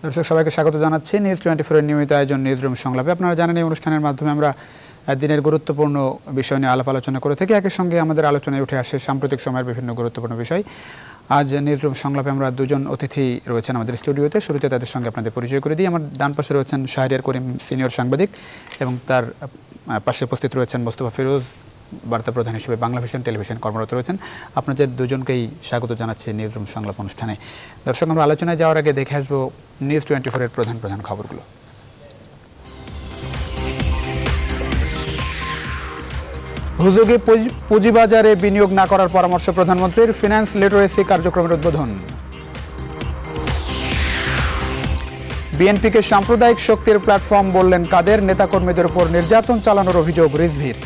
দর্শক সবাইকে স্বাগত জানাচ্ছি নিউজ 24 এর নিয়মিত আয়োজন নিউজরুম সংলাপে। আপনারা জানেন এই অনুষ্ঠানের মাধ্যমে আমরা দিনের গুরুত্বপূর্ণ বিষয় নিয়ে আলাপ আলোচনা করে থাকি। একই সঙ্গে আমাদের আলোচনায় উঠে আসে সাম্প্রতিক সময়ের বিভিন্ন গুরুত্বপূর্ণ বিষয়। আজ নিউজরুম সংলাপে আমরা দুজন অতিথি রয়েছেন আমাদের স্টুডিওতে। শুরুতে তাদের সঙ্গে আপনাদের পরিচয় করে দিই। আমার ডান পাশে রয়েছেন শাহরিয়ার করিম, সিনিয়র সাংবাদিক, এবং তার পাশে উপস্থিত রয়েছেন মোস্তফা ফিরোজ, বার্তা প্রধান হিসেবে বাংলা ভিশন টেলিভিশন কর্মরত রয়েছেন। আপনাদের দুজনকেই স্বাগত জানাচ্ছি নিউজরুম সংলাপ অনুষ্ঠানে। দর্শক, আমরা আলোচনায় যাওয়ার আগে দেখে আসবো নিউজ 24 এর প্রধান প্রধান খবরগুলো। হুজুগে পুঁজিবাজারে বিনিয়োগ না করার পরামর্শ প্রধানমন্ত্রীর, ফিন্যান্স লিটারেসি কার্যক্রমের উদ্বোধন। বিএনপিকে সাম্প্রদায়িক শক্তির প্ল্যাটফর্ম বললেন কাদের, নেতাকর্মীদের উপর নির্যাতন চালানোর অভিযোগ রিজভির।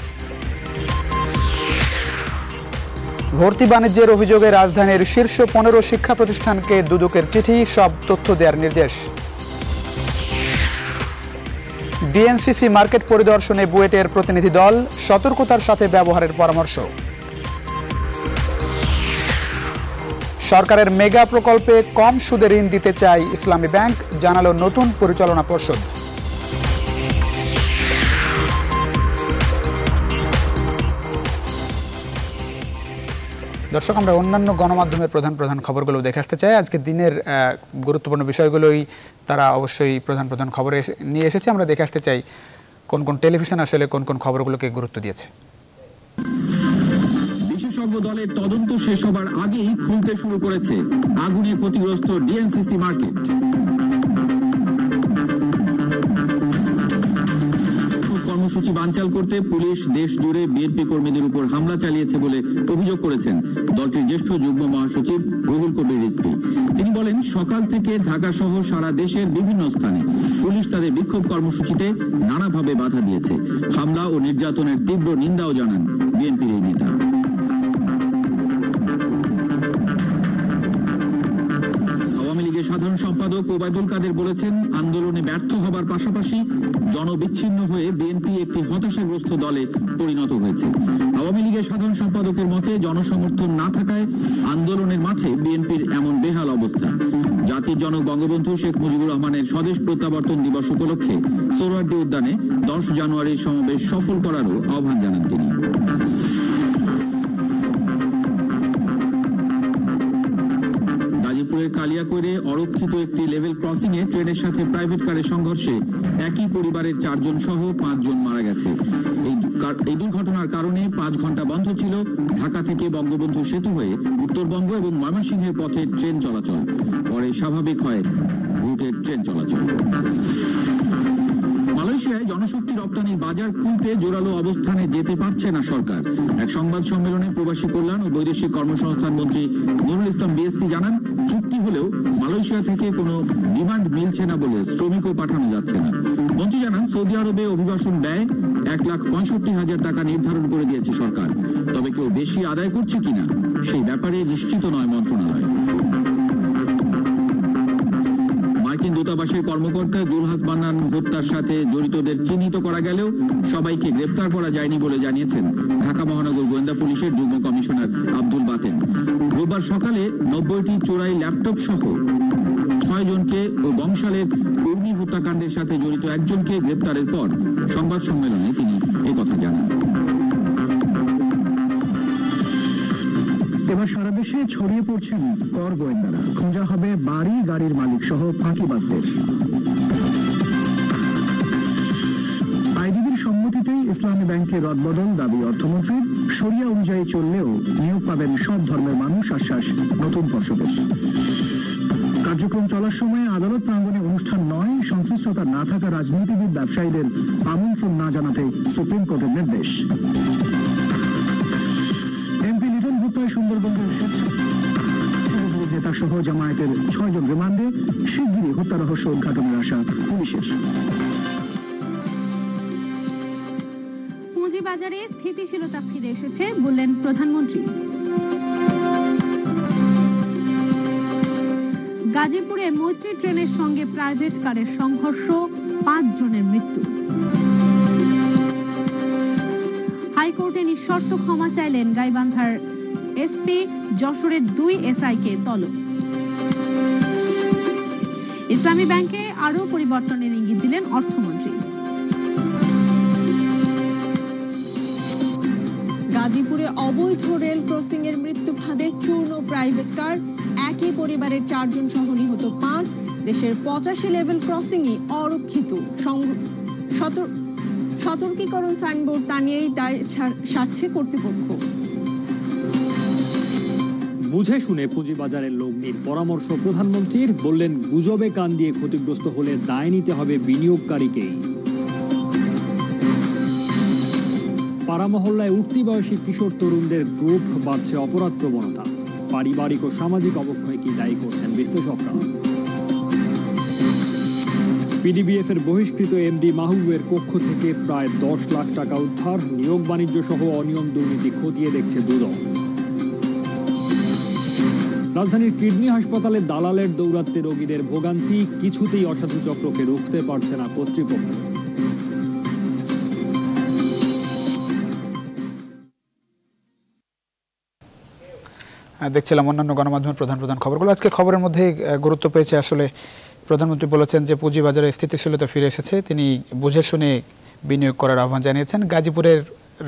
ভর্তি বাণিজ্যের অভিযোগে রাজধানীর শীর্ষ 15 শিক্ষা প্রতিষ্ঠানকে দুদকের চিঠি, সব তথ্য দেওয়ার নির্দেশ। ডিএনসিসি মার্কেট পরিদর্শনে বুয়েটের প্রতিনিধি দল, সতর্কতার সাথে ব্যবহারের পরামর্শ। সরকারের মেগা প্রকল্পে কম সুদে ঋণ দিতে চায় ইসলামী ব্যাংক, জানালো নতুন পরিচালনা পর্ষদ। দর্শক, আমরা অন্যান্য গণমাধ্যমের প্রধান প্রধান খবরগুলো দেখে আসতে চাই। আজকে দিনের গুরুত্বপূর্ণ বিষয়গুলোই তারা অবশ্যই প্রধান প্রধান খবরে নিয়ে এসেছে। আমরা দেখে আসতে চাই কোন কোন টেলিভিশন আসলে কোন কোন খবরগুলোকে গুরুত্ব দিয়েছে। বিশেষজ্ঞ দলের তদন্ত শেষ হবার আগেই খুলতে শুরু করেছে আগুনে ক্ষতিগ্রস্ত ডিএনসিসি মার্কেট। কর্মসূচি বানচাল করতে পুলিশ দেশ জুড়ে বিএনপি কর্মীদের উপর হামলা চালিয়েছে বলে অভিযোগ করেছেন দলটির জ্যেষ্ঠ যুগ্ম মহাসচিব রুহুল কবির রিজভী। তিনি বলেন, সকাল থেকে ঢাকা সহ সারা দেশের বিভিন্ন স্থানে পুলিশ তাদের বিক্ষোভ কর্মসূচিতে নানাভাবে বাধা দিয়েছে। হামলা ও নির্যাতনের তীব্র নিন্দাও জানান বিএনপির এই নেতা। সাধারণ সম্পাদক ওবায়দুল কাদের বলেছেন, আন্দোলনে ব্যর্থ হবার পাশাপাশি জনবিচ্ছিন্ন হয়ে বিএনপি একটি হতাশাগ্রস্ত দলে পরিণত হয়েছে। আওয়ামী লীগের সাধারণ সম্পাদকের মতে, জনসমর্থন না থাকায় আন্দোলনের মাঠে বিএনপির এমন বেহাল অবস্থা। জাতির জনক বঙ্গবন্ধু শেখ মুজিবুর রহমানের স্বদেশ প্রত্যাবর্তন দিবস উপলক্ষে সোহরাওয়ার্দী উদ্যানে 10 জানুয়ারির সমাবেশ সফল করারও আহ্বান জানান তিনি। কালিয়াকৈরে অরক্ষিত একটি লেভেল ক্রসিং এ ট্রেনের সাথে প্রাইভেট কারের সংঘর্ষে একই পরিবারের 4 জন সহ 5 জন মারা গেছে। এই দুর্ঘটনার কারণে 5 ঘন্টা বন্ধ ছিল ঢাকা থেকে বঙ্গবন্ধু সেতু হয়ে উত্তরবঙ্গ এবং ময়মনসিংহের পথে ট্রেন চলাচল। পরে স্বাভাবিক হয় রুটের ট্রেন চলাচল। মালয়েশিয়ায় জনশক্তি রপ্তানির বাজার খুলতে জোরালো অবস্থানে যেতে পারছে না সরকার। এক সংবাদ সম্মেলনে প্রবাসী কল্যাণ ও বৈদেশিক কর্মসংস্থান মন্ত্রী নুরুল ইসলাম বিএসসি জানান, চুক্তি হলেও মালয়েশিয়া থেকে কোনো ডিমান্ড মিলছে না বলে শ্রমিকও পাঠানো যাচ্ছে না। মন্ত্রী জানান, সৌদি আরবে অভিবাসন ব্যয় 1,65,000 টাকা নির্ধারণ করে দিয়েছে সরকার। তবে কেউ বেশি আদায় করছে কিনা সেই ব্যাপারে নিশ্চিত নয় মন্ত্রণালয়। মার্কিন দূতাবাসের কর্মকর্তা জুলহাস বান্নান হত্যার সাথে জড়িতদের চিহ্নিত করা গেলেও সবাইকে গ্রেপ্তার করা যায়নি বলে জানিয়েছেন ঢাকা মহানগর গোয়েন্দা পুলিশের যুগ্ম কমিশনার আব্দুল বাতেন। রোববার সকালে 90টি চোরাই ল্যাপটপ সহ 6 জনকে ও বংশালের কর্মী হত্যাকাণ্ডের সাথে জড়িত একজনকে গ্রেপ্তারের পর সংবাদ সম্মেলনে তিনি একথা জানান। এবার সারা দেশে ছড়িয়ে পড়ছেন কর গোয়েন্দারা। খোঁজা হবে বাড়ি গাড়ির মালিক সহ ফাঁকিবাজদের। আইডিবির সম্মতিতেই ইসলামী ব্যাংকের রদবদল দাবি অর্থমন্ত্রীর। শরিয়া অনুযায়ী চললেও নিয়োগ পাবেন সব ধর্মের মানুষ, আশ্বাস নতুন পর্ষদের। কার্যক্রম চলার সময় আদালত প্রাঙ্গণে অনুষ্ঠান নয়, সংশ্লিষ্টতা না থাকা রাজনীতিবিদ ব্যবসায়ীদের আমন্ত্রণ না জানাতে সুপ্রিম কোর্টের নির্দেশ। এমপি লিটন হত্যায় সুন্দরবনের নেতা সহ জামায়াতের 6 জন রিমান্ডে, শিগগিরই হত্যা রহস্য উদ্ঘাটনের আশা পুলিশের। পুঁজিবাজারে স্থিতিশীলতা ফিরে এসেছে বললেন প্রধানমন্ত্রী। গাজীপুরে মৈত্রী ট্রেনের সঙ্গে প্রাইভেট কারের সংঘর্ষ, 5 জনের মৃত্যু। হাইকোর্টে নিঃশর্ত ক্ষমা চাইলেন গাইবান্ধার এসপি, যশোরের 2 এসআইকে তলব। ইসলামী ব্যাংকে আরও পরিবর্তনের ইঙ্গিত দিলেন অর্থমন্ত্রী। গাজীপুরে অবৈধ রেল ক্রসিং এর মৃত্যু ফাঁদে চূর্ণ প্রাইভেট কার, একই পরিবারের 4 জন সহ নিহত 5। দেশের 85 লেভেল ক্রসিংই অরক্ষিত। সতর্কীকরণ সাইনবোর্ড টানিয়েই দায় সারছে কর্তৃপক্ষ। বুঝে শুনে পুঁজিবাজারের লগ্নির পরামর্শ প্রধানমন্ত্রীর, বললেন গুজবে কান দিয়ে ক্ষতিগ্রস্ত হলে দায় নিতে হবে বিনিয়োগকারীকেই। পাড়া মহল্লায় উঠতি বয়সী কিশোর তরুণদের গ্রুপ, বাড়ছে অপরাধ প্রবণতা। পারিবারিক ও সামাজিক অবক্ষয়কে দায়ী করছেন বিশ্লেষকরা। পিডিবিএফ এর বহিষ্কৃত এমডি মাহবুবের কক্ষ থেকে প্রায় 10 লাখ টাকা উদ্ধার। নিয়োগ বাণিজ্য সহ অনিয়ম দুর্নীতি খতিয়ে দেখছে দুদক। রাজধানীর কিডনি হাসপাতালে দালালের দৌরাত্ম্যে রোগীদের ভোগান্তি, কিছুতেই অসাধু চক্রকে রুখতে পারছে না কর্তৃপক্ষ। দেখছিলাম অন্যান্য গণমাধ্যমের প্রধান খবরগুলো। আজকে খবরের মধ্যে গুরুত্ব পেয়েছে আসলে প্রধানমন্ত্রী বলেছেন যে পুঁজিবাজারে স্থিতিশীলতা ফিরে এসেছে, তিনি বুঝে শুনে বিনিয়োগ করার আহ্বান জানিয়েছেন। গাজীপুরের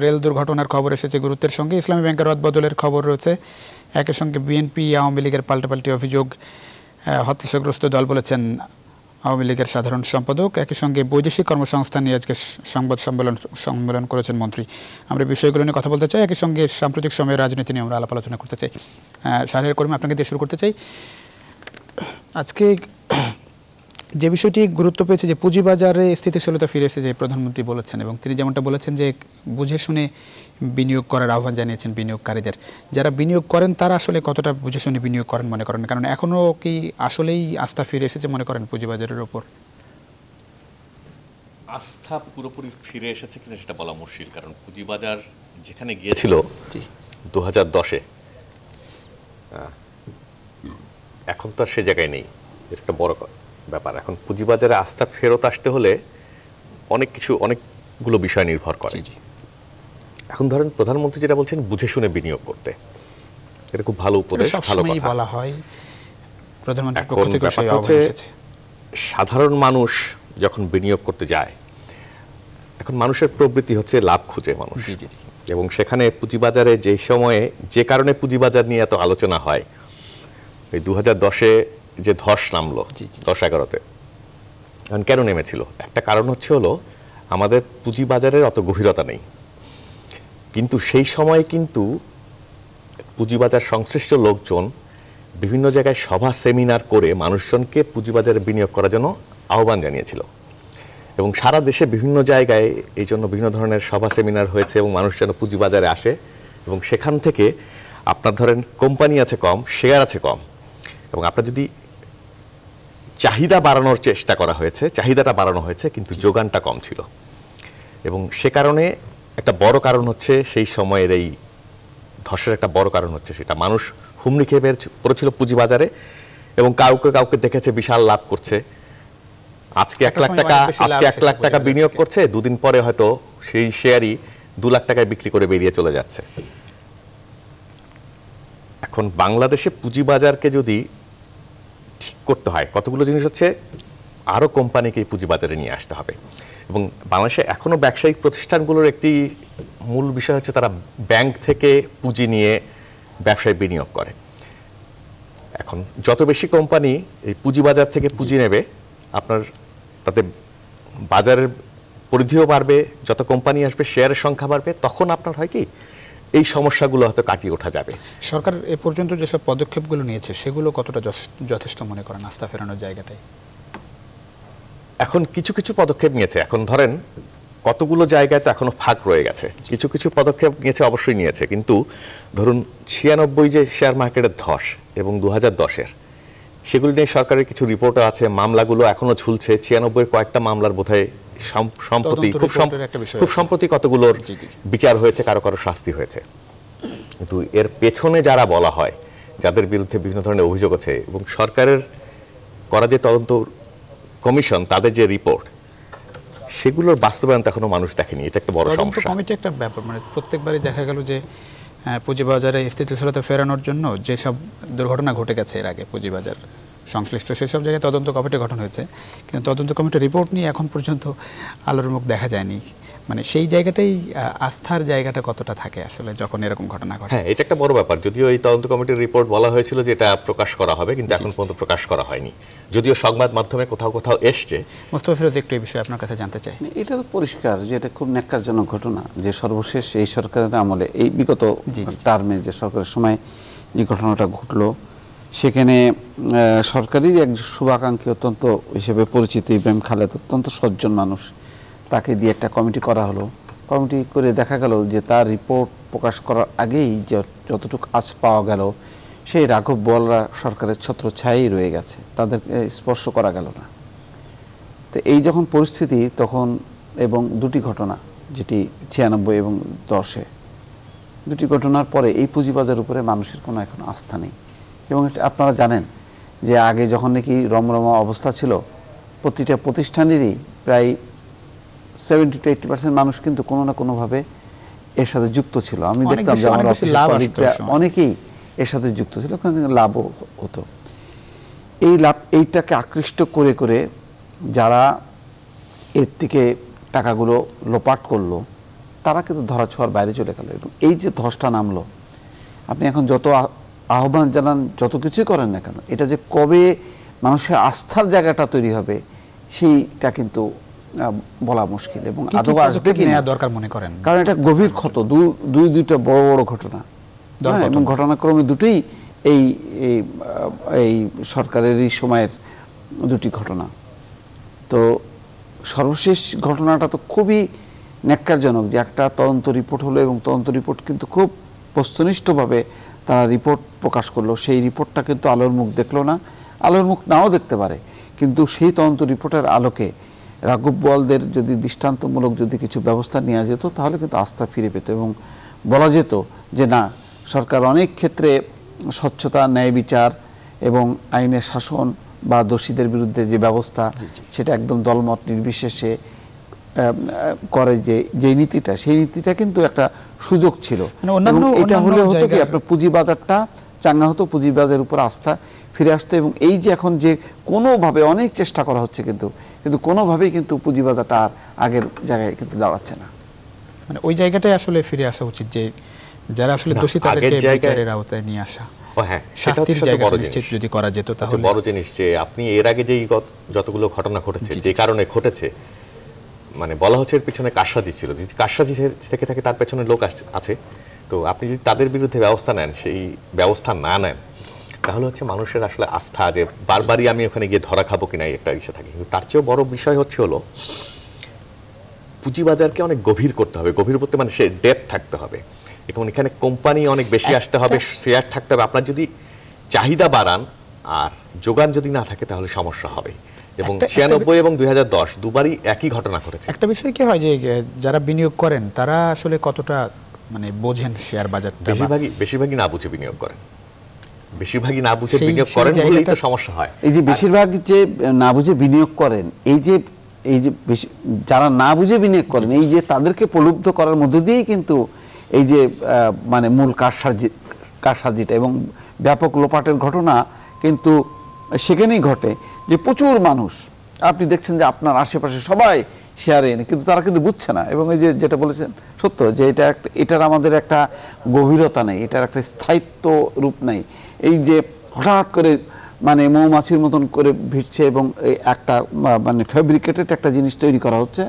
রেল দুর্ঘটনার খবর এসেছে গুরুত্বের সঙ্গে। ইসলামী ব্যাংকের রদবদলের খবর রয়েছে। একই সঙ্গে বিএনপি আওয়ামী লীগের পাল্টাপাল্টি অভিযোগ, হতাশাগ্রস্ত দল বলেছেন আওয়ামী লীগের সাধারণ সম্পাদক। একই সঙ্গে বৈদেশিক কর্মসংস্থান নিয়ে আজকে সংবাদ সম্মেলন করেছেন মন্ত্রী। আমরা বিষয়গুলো নিয়ে কথা বলতে চাই। একই সঙ্গে সাম্প্রতিক সময়ের রাজনীতি নিয়ে আমরা আলাপ আলোচনা করতে চাই। শাহরিয়ার করিম, আপনাকে দিয়ে শুরু করতে চাই। আজকে যে বিষয়টি গুরুত্ব পেয়েছে যে পুঁজিবাজারে স্থিতিশীলতা ফিরে এসেছে, যে প্রধানমন্ত্রী বলেছেন, এবং তিনি যেমনটা বলেছেন যে বুঝে শুনে বিনিয়োগ করার আহ্বান জানিয়েছেন বিনিয়োগকারীদের। যারা বিনিয়োগ করেন তারা আসলে কতটা বুঝে শুনে বিনিয়োগ করেন মনে করেন? কারণ এখনও কি আসলেই আস্থা ফিরে এসেছে মনে করেন পুঁজিবাজারের ওপর? আস্থা পুরোপুরি ফিরে এসেছে কিনা সেটা বলা মুশকিল, কারণ পুঁজিবাজার যেখানে গিয়েছিল 2010-এ, এখন তো আর সে জায়গায় নেই। এটা একটা বড় ব্যাপার। এখন পুঁজিবাজারে আস্থা ফেরত আসতে হলে অনেকগুলো বিষয় নির্ভর করে। এখন ধরেন প্রধানমন্ত্রী যেটা বলছেন বুঝে শুনে বিনিয়োগ করতে, এটা খুব ভালো উপদেশ, ভালো কথা বলা হয়। প্রধানমন্ত্রী সাধারণ মানুষ যখন বিনিয়োগ করতে যায়, এখন মানুষের প্রবৃত্তি হচ্ছে লাভ খুঁজে মানুষ, এবং সেখানে পুঁজিবাজারে যে সময়ে যে কারণে পুঁজিবাজার নিয়ে এত আলোচনা হয়, এই 2010-এ যে ধস নামলো 10-11-তে, এখন কেন নেমেছিল? একটা কারণ হলো আমাদের পুঁজিবাজারের অত গভীরতা নেই। কিন্তু সেই সময় কিন্তু পুঁজিবাজার সংশ্লিষ্ট লোকজন বিভিন্ন জায়গায় সভা সেমিনার করে মানুষজনকে পুঁজিবাজারে বিনিয়োগ করার জন্য আহ্বান জানিয়েছিল, এবং সারা দেশে বিভিন্ন জায়গায় এই জন্য বিভিন্ন ধরনের সভা সেমিনার হয়েছে, এবং মানুষ যেন পুঁজিবাজারে আসে, এবং সেখান থেকে আপনার ধরেন কোম্পানি আছে কম, শেয়ার আছে কম, এবং আপনার যদি চাহিদা বাড়ানোর চেষ্টা করা হয়েছে, চাহিদাটা বাড়ানো হয়েছে কিন্তু যোগানটা কম ছিল। এবং সে কারণে একটা বড় কারণ হচ্ছে সেই সময়ের এই ধসের একটা বড় কারণ হচ্ছে সেটা মানুষ হুমড়ি খেয়ে পড়েছিল পুঁজিবাজারে, এবং কাউকে দেখেছে বিশাল লাভ করছে। আজকে 1 লাখ টাকা বিনিয়োগ করছে, দুদিন পরে হয়তো সেই শেয়ারই 2 লাখ টাকায় বিক্রি করে বেরিয়ে চলে যাচ্ছে। এখন বাংলাদেশে পুঁজিবাজারকে যদি ঠিক করতে হয়, কতগুলো জিনিস হচ্ছে, আরও কোম্পানিকে পুঁজিবাজারে নিয়ে আসতে হবে। এবং বাংলাদেশে এখনও ব্যবসায়িক প্রতিষ্ঠানগুলোর একটি মূল বিষয় হচ্ছে তারা ব্যাংক থেকে পুঁজি নিয়ে ব্যবসায় বিনিয়োগ করে। এখন যত বেশি কোম্পানি এই পুঁজিবাজার থেকে পুঁজি নেবে, আপনার তাতে বাজারের পরিধিও বাড়বে, যত কোম্পানি আসবে শেয়ারের সংখ্যা বাড়বে, তখন আপনার হয় কি এই সমস্যাগুলো হয়তো কাটিয়ে ওঠা যাবে। সরকার এ পর্যন্ত যেসব পদক্ষেপগুলো নিয়েছে সেগুলো কতটা যথেষ্ট মনে করেন আস্থা ফেরানোর জায়গাটায়? এখন কিছু পদক্ষেপ নিয়েছে। এখন ধরেন কতগুলো জায়গায় তো এখনো ফাঁক রয়ে গেছে। কিছু পদক্ষেপ নিয়েছে, অবশ্যই নিয়েছে, কিন্তু ধরুন 96 যে শেয়ার মার্কেটের ধস এবং 2010-এর, সেগুলো নিয়ে সরকারের কিছু রিপোর্টও আছে। মামলাগুলো এখনো ঝুলছে। 96-এর কয়েকটা মামলার বোধহয় খুব সম্প্রতি কতগুলোর বিচার হয়েছে, কারো শাস্তি হয়েছে। কিন্তু এর পেছনে যারা বলা হয়, যাদের বিরুদ্ধে বিভিন্ন ধরনের অভিযোগ আছে, এবং সরকারের করা যে তদন্ত কমিশন, তাদের যে রিপোর্ট, সেগুলোর বাস্তবায়ন এখনো মানুষ দেখেনি। এটা একটা বড় সমস্যা। কমিটি একটা ব্যাপার, মানে প্রত্যেকবারই দেখা গেল যে পুঁজিবাজারে স্থিতিশীলতা ফেরানোর জন্য যেসব দুর্ঘটনা ঘটে গেছে এর আগে পুঁজিবাজার সংশ্লিষ্ট সেসব জায়গায় তদন্ত কমিটি গঠন হয়েছে, কিন্তু তদন্ত কমিটির রিপোর্ট নিয়ে এখন পর্যন্ত আলোর মুখ দেখা যায়নি। মানে সেই জায়গাটাই আস্থার জায়গাটা কতটা থাকে আসলে যখন এরকম ঘটনা ঘটে? হ্যাঁ, এটা একটা বড় ব্যাপার। যদিও এই তদন্ত কমিটির রিপোর্ট বলা হয়েছিল যে এটা প্রকাশ করা হবে, কিন্তু এখন পর্যন্ত প্রকাশ করা হয়নি, যদিও সংবাদ মাধ্যমে কোথাও কোথাও এসছে। মোস্তফা ফিরোজ, একটু এই বিষয়ে আপনার কাছে জানতে চাই। এটা তো পরিষ্কার যে এটা খুব ন্যাক্কারজনক ঘটনা যে সর্বশেষ এই সরকারের আমলে, এই বিগত টার্মে যে সরকারের সময় যে ঘটনাটা ঘটলো, সেখানে সরকারের এক শুভাকাঙ্ক্ষী অত্যন্ত হিসেবে পরিচিত ইব্রাহিম খালেদ, অত্যন্ত সজ্জন মানুষ, তাকে দিয়ে একটা কমিটি করা হলো। কমিটি করে দেখা গেল যে তার রিপোর্ট প্রকাশ করার আগেই যতটুকু আজ পাওয়া গেল, সেই রাঘব বোয়ালরা সরকারের ছত্রছায়াই রয়ে গেছে, তাদেরকে স্পর্শ করা গেল না। তো এই যখন পরিস্থিতি তখন, এবং দুটি ঘটনা, যেটি 96 এবং 10-এ, দুটি ঘটনার পরে এই পুঁজিবাজার উপরে মানুষের কোনো এখন আস্থা নেই। এবং আপনারা জানেন যে আগে যখন নাকি রমরমা অবস্থা ছিল, প্রতিটা প্রতিষ্ঠানেরই প্রায় 70 to 80% মানুষ কিন্তু কোনো না কোনোভাবে এর সাথে যুক্ত ছিল। আমি দেখতাম যে আমার অনেকেই এর সাথে যুক্ত ছিল, লাভও হতো। এই লাভ, এইটাকে আকৃষ্ট করে করে যারা এর থেকে টাকাগুলো লোপাট করলো, তারা কিন্তু ধরাছোঁয়ার বাইরে চলে গেল। এবং এই যে ধসটা নামলো, আপনি এখন যত আহ্বান জানান, যত কিছুই করেন না কেন, এটা যে কবে মানুষের আস্থার জায়গাটা তৈরি হবে সেইটা কিন্তু বলা মুশকিল। এবং আদৌ আসবে কি না দরকার মনে করেন, কারণ এটা গভীর ক্ষত, দুইটা বড় বড় ঘটনা, এবং ঘটনাক্রমে দুটোই এই সরকারের এই সময়ের দুটি ঘটনা। তো সর্বশেষ ঘটনাটা তো খুবই ন্যাক্কারজনক যে একটা তদন্ত রিপোর্ট হলো, এবং তদন্ত রিপোর্ট কিন্তু খুব বস্তুনিষ্ঠভাবে তারা রিপোর্ট প্রকাশ করলো। সেই রিপোর্টটা কিন্তু আলোর মুখ দেখলো না, আলোর মুখ নাও দেখতে পারে, কিন্তু সেই তদন্ত রিপোর্টের আলোকে রাঘব বোয়ালদের যদি দৃষ্টান্তমূলক যদি কিছু ব্যবস্থা নেওয়া যেত, তাহলে কিন্তু আস্থা ফিরে পেত এবং বলা যেত যে না, সরকার অনেক ক্ষেত্রে স্বচ্ছতা, ন্যায় বিচার এবং আইনের শাসন বা দোষীদের বিরুদ্ধে যে ব্যবস্থা, সেটা একদম দলমত নির্বিশেষে করে, যে নীতিটা, সেই নীতিটা কিন্তু একটা সুযোগ ছিল। এটা হলে হতো কি, আপনার পুঁজিবাজারটা চাঙ্গা হতো, পুঁজিবাজারের উপর আস্থা ফিরে আসতো। এবং এই যে এখন যে কোনোভাবে অনেক চেষ্টা করা হচ্ছে, কিন্তু কোনোভাবেই কিন্তু পুঁজিবাজারটা আর আগের জায়গায় কিন্তু দাঁড়াচ্ছে না। মানে ওই জায়গাটাই আসলে ফিরে আসা উচিত, যে যারা আসলে দোষী তাদেরকে বিচারের আওতায় নিয়ে আসা। হ্যাঁ, শাস্তির জায়গাটা নিশ্চিত যদি করা যেত তাহলে বড় জিনিস। যে আপনি এর আগে যেই যতগুলো ঘটনা ঘটেছে, যে কারণে ঘটেছে, মানে বলা হচ্ছে এর পিছনে কারসাজি ছিল। যদি কারসাজি থেকে থাকে, তার পেছনে লোক আছে, তো আপনি যদি তাদের বিরুদ্ধে ব্যবস্থা নেন, সেই ব্যবস্থা না নেন, তাহলে হচ্ছে মানুষের আসলে আস্থা, যে বারবারই আমি ওখানে গিয়ে ধরা খাবো কিনা একটা ইস্যু থাকে। কিন্তু তার চেয়েও বড় বিষয় হলো পুঁজিবাজারকে অনেক গভীর করতে হবে। গভীর করতে মানে সে ডেপথ থাকতে হবে, এবং এখানে কোম্পানি অনেক বেশি আসতে হবে, শেয়ার থাকতে হবে। আপনার যদি চাহিদা বাড়ান আর যোগান যদি না থাকে, তাহলে সমস্যা হবে। এবং 96 এবং 2010 দুবারই একই ঘটনা ঘটেছে। একটা বিষয় কি হয় যে যারা বিনিয়োগ করেন, তারা আসলে কতটা মানে বোঝেন শেয়ার বাজারটা? বেশিরভাগই না বুঝে বিনিয়োগ করেন, বেশিরভাগই না বুঝে বিনিয়োগ করেন বলেই তো সমস্যা হয়। এই যে বেশিরভাগ যে না বুঝে বিনিয়োগ করেন, এই যে যারা না বুঝে বিনিয়োগ করেন, এই যে তাদেরকে প্রলুব্ধ করার মধ্য দিয়েই কিন্তু এই যে মানে মূল কারসাজিটা এবং ব্যাপক লোপাটের ঘটনা কিন্তু সেখানেই ঘটে। যে প্রচুর মানুষ, আপনি দেখছেন যে আপনার আশেপাশে সবাই শেয়ারে এনে, কিন্তু তারা কিন্তু বুঝছে না। এবং এই যে যেটা বলেছেন সত্য, যে এটার আমাদের একটা গভীরতা নেই, এটার একটা স্থায়িত্ব রূপ নেই। এই যে হঠাৎ করে মানে মৌমাছির মতন করে ভিড়ছে, এবং একটা মানে ফ্যাব্রিকেটেড একটা জিনিস তৈরি করা হচ্ছে,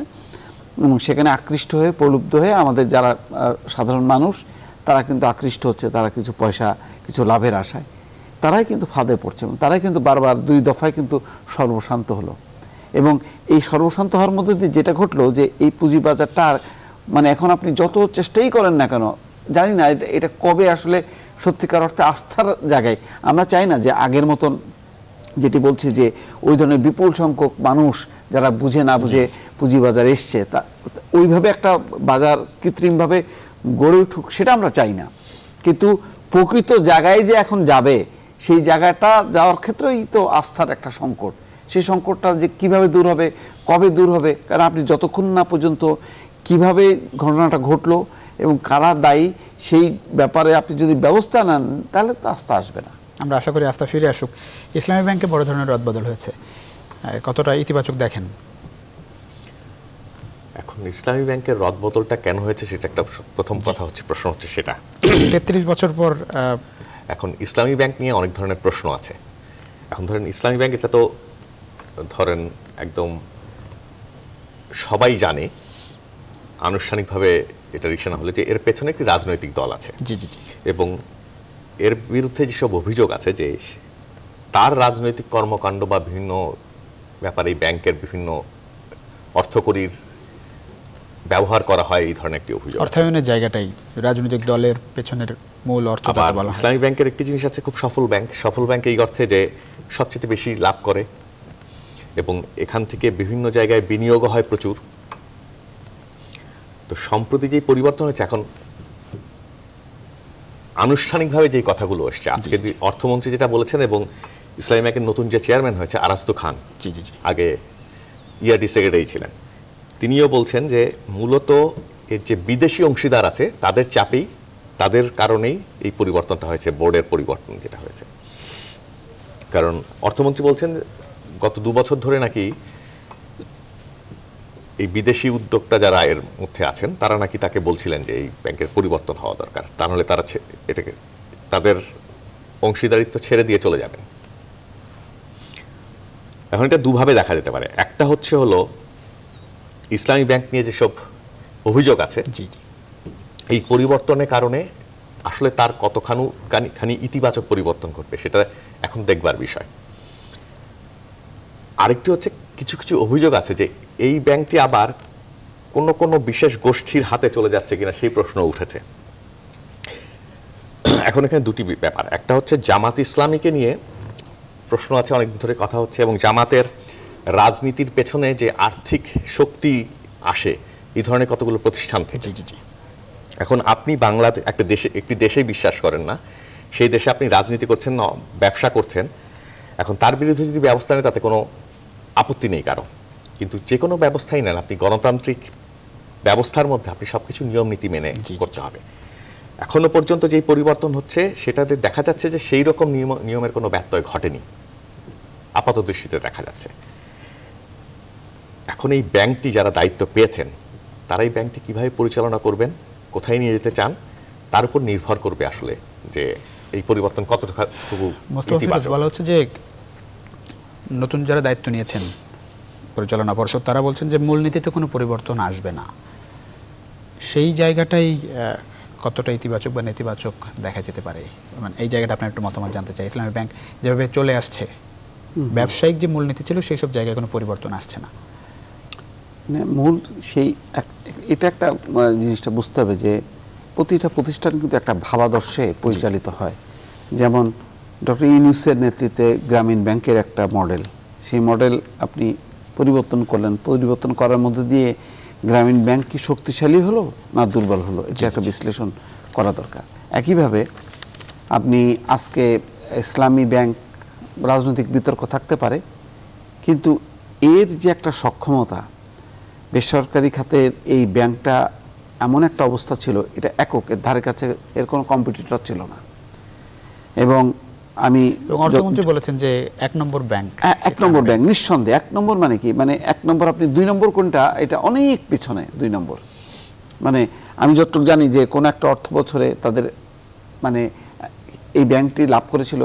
এবং সেখানে আকৃষ্ট হয়ে, প্রলুব্ধ হয়ে আমাদের যারা সাধারণ মানুষ, তারা কিন্তু আকৃষ্ট হচ্ছে, তারা কিছু পয়সা, কিছু লাভের আশায় তারাই কিন্তু ফাঁদে পড়ছে, এবং তারাই কিন্তু বারবার 2 দফায় কিন্তু সর্বশান্ত হলো। এবং এই সর্বশান্ত হওয়ার মধ্যে দিয়ে যেটা ঘটলো, যে এই পুঁজিবাজারটা মানে এখন আপনি যত চেষ্টাই করেন না কেন, জানি না এটা কবে আসলে সত্যিকার অর্থে আস্থার জায়গায়। আমরা চাই না যে আগের মতন, যেটি বলছি যে ওই ধরনের বিপুল সংখ্যক মানুষ যারা বুঝে না বুঝে পুঁজিবাজার এসছে, তা ওইভাবে একটা বাজার কৃত্রিমভাবে গড়ে উঠুক, সেটা আমরা চাই না। কিন্তু প্রকৃত জায়গায় যে এখন যাবে, সেই জায়গাটা যাওয়ার ক্ষেত্রেই তো আস্থার একটা সংকট। সেই সংকটটা যে কিভাবে দূর হবে, কবে দূর হবে, কারণ আপনি যতক্ষণ না পর্যন্ত কিভাবে ঘটনাটা ঘটলো এবং কারা দায়ী, সেই ব্যাপারে আপনি যদি ব্যবস্থা নেন, তাহলে তো আস্থা আসবে না। আমরা আশা করি আস্থা ফিরে আসুক। ইসলামী ব্যাংকে বড় ধরনের রদবদল হয়েছে, কতটা ইতিবাচক দেখেন? এখন ইসলামী ব্যাংকের রদবদলটা কেন হয়েছে সেটা একটা প্রথম কথা হচ্ছে, প্রশ্ন হচ্ছে সেটা। 33 বছর পর এখন ইসলামী ব্যাংক নিয়ে অনেক ধরনের প্রশ্ন আছে। এখন ধরেন ইসলামী ব্যাংক, এটা তো ধরেন একদম সবাই জানে আনুষ্ঠানিকভাবে এটা রিসানা হলে যে এর পেছনে একটি রাজনৈতিক দল আছে। জি জি জি। এবং এর বিরুদ্ধে যেসব অভিযোগ আছে যে তার রাজনৈতিক কর্মকাণ্ড বা বিভিন্ন ব্যাপারে এই ব্যাংকের বিভিন্ন অর্থকরীর ব্যবহার করা হয়, এই ধরনের একটি অভিযোগ। অর্থায়নের জায়গাটাই রাজনৈতিক দলের পেছনের মূল অর্থ বলা হয়। ইসলামী ব্যাংকের একটি জিনিস আছে, খুব সফল ব্যাংক। সফল ব্যাংক এই অর্থে যে সবচেয়ে বেশি লাভ করে এবং এখান থেকে বিভিন্ন জায়গায় বিনিয়োগ হয় প্রচুর। তো সম্প্রতি যে পরিবর্তন হয়েছে, এখন আনুষ্ঠানিকভাবে যে কথাগুলো এসছে, আজকে অর্থমন্ত্রী যেটা বলেছেন এবং ইসলামী ব্যাংকের নতুন যে চেয়ারম্যান হয়েছে আরাস্তু খান, জি জি জি, আগে ইআরডি সেক্রেটারি ছিলেন, তিনিও বলছেন যে মূলত এর যে বিদেশি অংশীদার আছে তাদের চাপেই, তাদের কারণেই এই পরিবর্তনটা হয়েছে, বোর্ডের পরিবর্তন যেটা হয়েছে। কারণ অর্থমন্ত্রী বলছেন গত 2 বছর ধরে নাকি এই বিদেশি উদ্যোক্তা যারা এর মধ্যে আছেন তারা নাকি তাকে বলছিলেন যে এই ব্যাংকের পরিবর্তন হওয়া দরকার, তা নাহলে তারা এটাকে তাদের অংশীদারিত্ব ছেড়ে দিয়ে চলে যাবেন। এখন এটা দুভাবে দেখা যেতে পারে। একটা হচ্ছে হলো ইসলামী ব্যাংক নিয়ে যেসব অভিযোগ আছে, জি জি, এই পরিবর্তনের কারণে আসলে তার কতখানি ইতিবাচক পরিবর্তন ঘটবে সেটা এখন দেখবার বিষয়। আরেকটি হচ্ছে কিছু কিছু অভিযোগ আছে যে এই ব্যাংকটি আবার কোনো বিশেষ গোষ্ঠীর হাতে চলে যাচ্ছে কিনা সেই প্রশ্ন উঠেছে। এখন এখানে দুটি ব্যাপার, একটা হচ্ছে জামাত ইসলামীকে নিয়ে প্রশ্ন আছে, অনেকদিন ধরে কথা হচ্ছে, এবং জামাতের রাজনীতির পেছনে যে আর্থিক শক্তি আসে এই ধরনের কতগুলো প্রতিষ্ঠান থেকে। জি জি। এখন আপনি বাংলাদেশ একটি দেশে বিশ্বাস করেন না, সেই দেশে আপনি রাজনীতি করছেন না, ব্যবসা করছেন, এখন তার বিরুদ্ধে যদি ব্যবস্থা নেন তাতে কোনো আপত্তি নেই কারো, কিন্তু যে কোনো ব্যবস্থাই নেন আপনি গণতান্ত্রিক ব্যবস্থার মধ্যে আপনি সবকিছু নিয়ম নীতি মেনে করতে হবে। এখনো পর্যন্ত যেই পরিবর্তন হচ্ছে সেটাতে দেখা যাচ্ছে যে সেই রকম নিয়মের কোনো ব্যত্যয় ঘটেনি, আপাত দৃষ্টিতে দেখা যাচ্ছে। এখন এই ব্যাংকটি যারা দায়িত্ব পেয়েছেন তারা এই ব্যাংকটি কিভাবে পরিচালনা করবেন, কোথায় নিয়ে যেতে চান, তার উপর নির্ভর করবে আসলে যে এই পরিবর্তন কতটুকু ইতিবাচক। বলা হচ্ছে যে নতুন যারা দায়িত্ব নিয়েছেন পরিচালনা পর্ষদ, তারা বলছেন যে মূলনীতিতে কোনো পরিবর্তন আসবে না। সেই জায়গাটাই কতটা ইতিবাচক বা নেতিবাচক দেখা যেতে পারে, মানে এই জায়গাটা আপনার একটু মতামত জানতে চাই। ইসলামী ব্যাংক যেভাবে চলে আসছে, ব্যবসায়িক যে মূলনীতি ছিল সেই সব জায়গায় কোনো পরিবর্তন আসছে না। মূল সেই এটা একটা জিনিসটা বুঝতে হবে যে প্রতিটা প্রতিষ্ঠান কিন্তু একটা ভাবাদর্শে পরিচালিত হয়। যেমন ডক্টর ইউনূসের নেতৃত্বে গ্রামীণ ব্যাংকের একটা মডেল, সেই মডেল আপনি পরিবর্তন করলেন, পরিবর্তন করার মধ্যে দিয়ে গ্রামীণ ব্যাংক কি শক্তিশালী হলো না দুর্বল হলো, এটা একটা বিশ্লেষণ করা দরকার। একইভাবে আপনি আজকে ইসলামী ব্যাংক, রাজনৈতিক বিতর্ক থাকতে পারে, কিন্তু এর যে একটা সক্ষমতা, বেসরকারি খাতের এই ব্যাংকটা এমন একটা অবস্থা ছিল, এটা একক, এর ধারে কাছে এর কোনো কম্পিটিটর ছিল না। এবং আমি অর্থমন্ত্রী বলেছেন যে 1 নম্বর ব্যাংক, 1 নম্বর ব্যাংক নিঃসন্দেহে। 1 নম্বর মানে কি, মানে 1 নম্বর, আপনি 2 নম্বর কোনটা, এটা অনেক পিছনে 2 নম্বর। মানে আমি যতটুকু জানি যে কোন একটা অর্থ বছরে তাদের মানে এই ব্যাংকটি লাভ করেছিল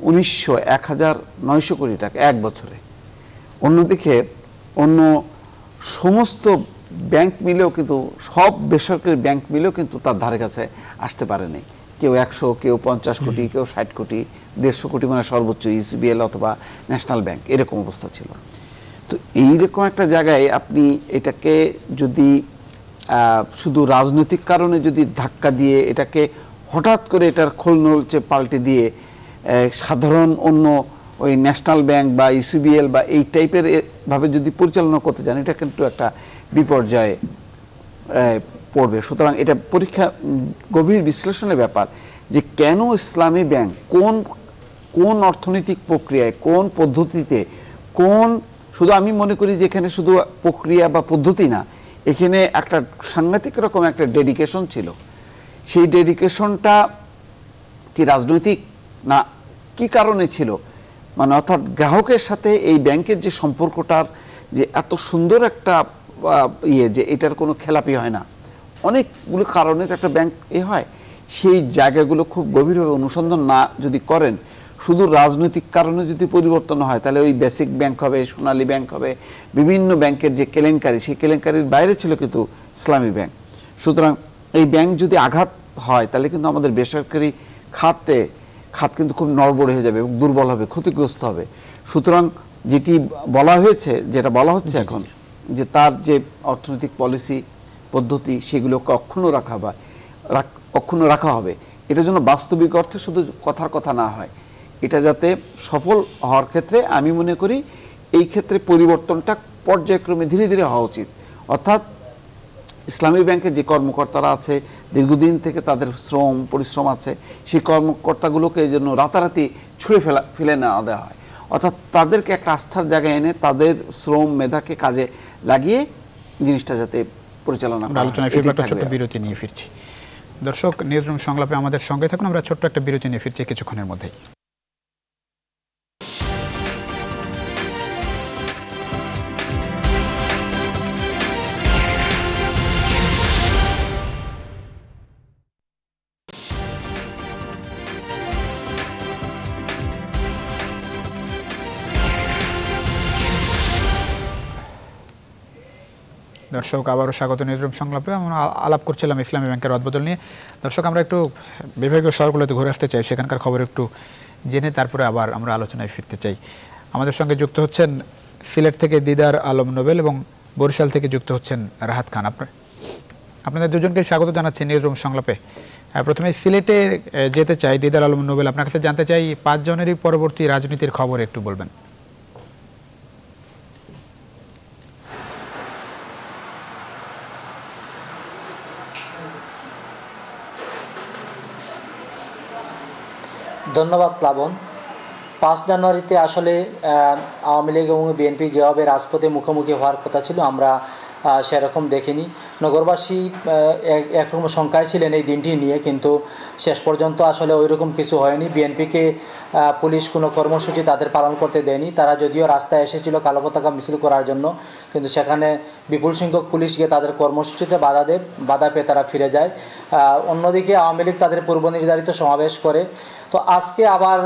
1,900 কোটি টাকা 1 বছরে। অন্যদিকে অন্য সমস্ত ব্যাংক মিলেও কিন্তু, সব বেসরকারি ব্যাংক মিলেও কিন্তু তার ধারে কাছে আসতে পারেনি। কেউ 100, কেউ 50 কোটি, কেউ 60 কোটি, 150 কোটি, মানে সর্বোচ্চ ইসিবিএল অথবা ন্যাশনাল ব্যাংক, এরকম অবস্থা ছিল। তো এইরকম একটা জায়গায় আপনি এটাকে যদি শুধু রাজনৈতিক কারণে যদি ধাক্কা দিয়ে এটাকে হঠাৎ করে এটার খোল নলচে পাল্টে দিয়ে সাধারণ অন্য ওই ন্যাশনাল ব্যাংক বা ইসিবিএল বা এই টাইপের ভাবে যদি পরিচালনা করতে যান, এটা কিন্তু একটা বিপর্যয়ে পড়বে। সুতরাং এটা পরীক্ষা, গভীর বিশ্লেষণের ব্যাপার যে কেন ইসলামী ব্যাংক কোন অর্থনৈতিক প্রক্রিয়ায়, কোন পদ্ধতিতে, শুধু আমি মনে করি যে এখানে শুধু প্রক্রিয়া বা পদ্ধতি না, এখানে একটা সাংঘাতিক রকম একটা ডেডিকেশন ছিল। সেই ডেডিকেশনটা কি রাজনৈতিক না কি কারণে ছিল, মানে অর্থাৎ গ্রাহকের সাথে এই ব্যাংকের যে সম্পর্কটার যে এত সুন্দর একটা যে এটার কোনো খেলাপি হয় না, অনেকগুলো কারণে তো একটা ব্যাংক হয়, সেই জায়গাগুলো খুব গভীরভাবে অনুসন্ধান না যদি করেন, শুধু রাজনৈতিক কারণে যদি পরিবর্তন হয় তাহলে ওই বেসিক ব্যাংক হবে, সোনালী ব্যাংক হবে, বিভিন্ন ব্যাংকের যে কেলেঙ্কারি, সেই কেলেঙ্কারির বাইরে ছিল কিন্তু ইসলামী ব্যাংক। সুতরাং এই ব্যাংক যদি আঘাত হয় তাহলে কিন্তু আমাদের বেসরকারি খাত কিন্তু খুব নড়বড়ে হয়ে যাবে এবং দুর্বল হবে, ক্ষতিগ্রস্ত হবে। সুতরাং যেটা বলা হচ্ছে এখন যে তার যে অর্থনৈতিক পলিসি পদ্ধতি সেগুলোকে অক্ষুণ্ণ রাখা হবে, এটার জন্য বাস্তবিক অর্থে শুধু কথার কথা না হয়, এটা যাতে সফল হওয়ার ক্ষেত্রে আমি মনে করি এই ক্ষেত্রে পরিবর্তনটা পর্যায়ক্রমে ধীরে ধীরে হওয়া উচিত। অর্থাৎ ইসলামী ব্যাংকের যে কর্মকর্তারা আছে, দীর্ঘদিন থেকে তাদের পরিশ্রম আছে, সেই কর্মকর্তাগুলোকে এই জন্য রাতারাতি ছুঁড়ে ফেলে না দেওয়া হয়, অর্থাৎ তাদেরকে একটা আস্থার জায়গায় এনে তাদের শ্রম মেধাকে কাজে লাগিয়ে জিনিসটা যাতে পরিচালনা করা হয়। আলোচনায় ফিরবো, একটা ছোট্ট বিরতি নিয়ে ফিরছি। দর্শক, নিউজরুম সংলাপে আমাদের সঙ্গে থাকুন, আমরা ছোট্ট একটা বিরতি নিয়ে ফিরছি কিছুক্ষণের মধ্যেই। দর্শক, আবারও স্বাগত নিউজরুম সংলাপে। আমরা আলাপ করছিলাম ইসলামী ব্যাংকের রদবদল নিয়ে। দর্শক, আমরা একটু বিভাগীয় শহরগুলোতে ঘুরে আসতে চাই, সেখানকার খবর একটু জেনে তারপরে আবার আমরা আলোচনায় ফিরতে চাই। আমাদের সঙ্গে যুক্ত হচ্ছেন সিলেট থেকে দিদার আলম নোবেল এবং বরিশাল থেকে যুক্ত হচ্ছেন রাহাত খান। আপনাদের দুজনকে স্বাগত জানাচ্ছি নিউজরুম সংলাপে। প্রথমে সিলেটে যেতে চাই। দিদার আলম নোবেল, আপনার কাছে জানতে চাই 5 জনেরই পরবর্তী রাজনীতির খবর একটু বলবেন। ধন্যবাদ প্লাবন। 5 জানুয়ারিতে আসলে আওয়ামী লীগ এবং বিএনপি যেভাবে রাজপথে মুখোমুখি হওয়ার কথা ছিল আমরা সেরকম দেখিনি। নগরবাসী একরকম শঙ্কায় ছিলেন এই দিনটি নিয়ে, কিন্তু শেষ পর্যন্ত আসলে ওই রকম কিছু হয়নি। বিএনপিকে পুলিশ কোনো কর্মসূচি তাদের পালন করতে দেয়নি। তারা যদিও রাস্তায় এসেছিল কালো পতাকা মিছিল করার জন্য, কিন্তু সেখানে বিপুল সংখ্যক পুলিশ গিয়ে তাদের কর্মসূচিতে বাধা পেয়ে তারা ফিরে যায়। অন্যদিকে আওয়ামী লীগ তাদের পূর্ব নির্ধারিত সমাবেশ করে। তো আজকে আবার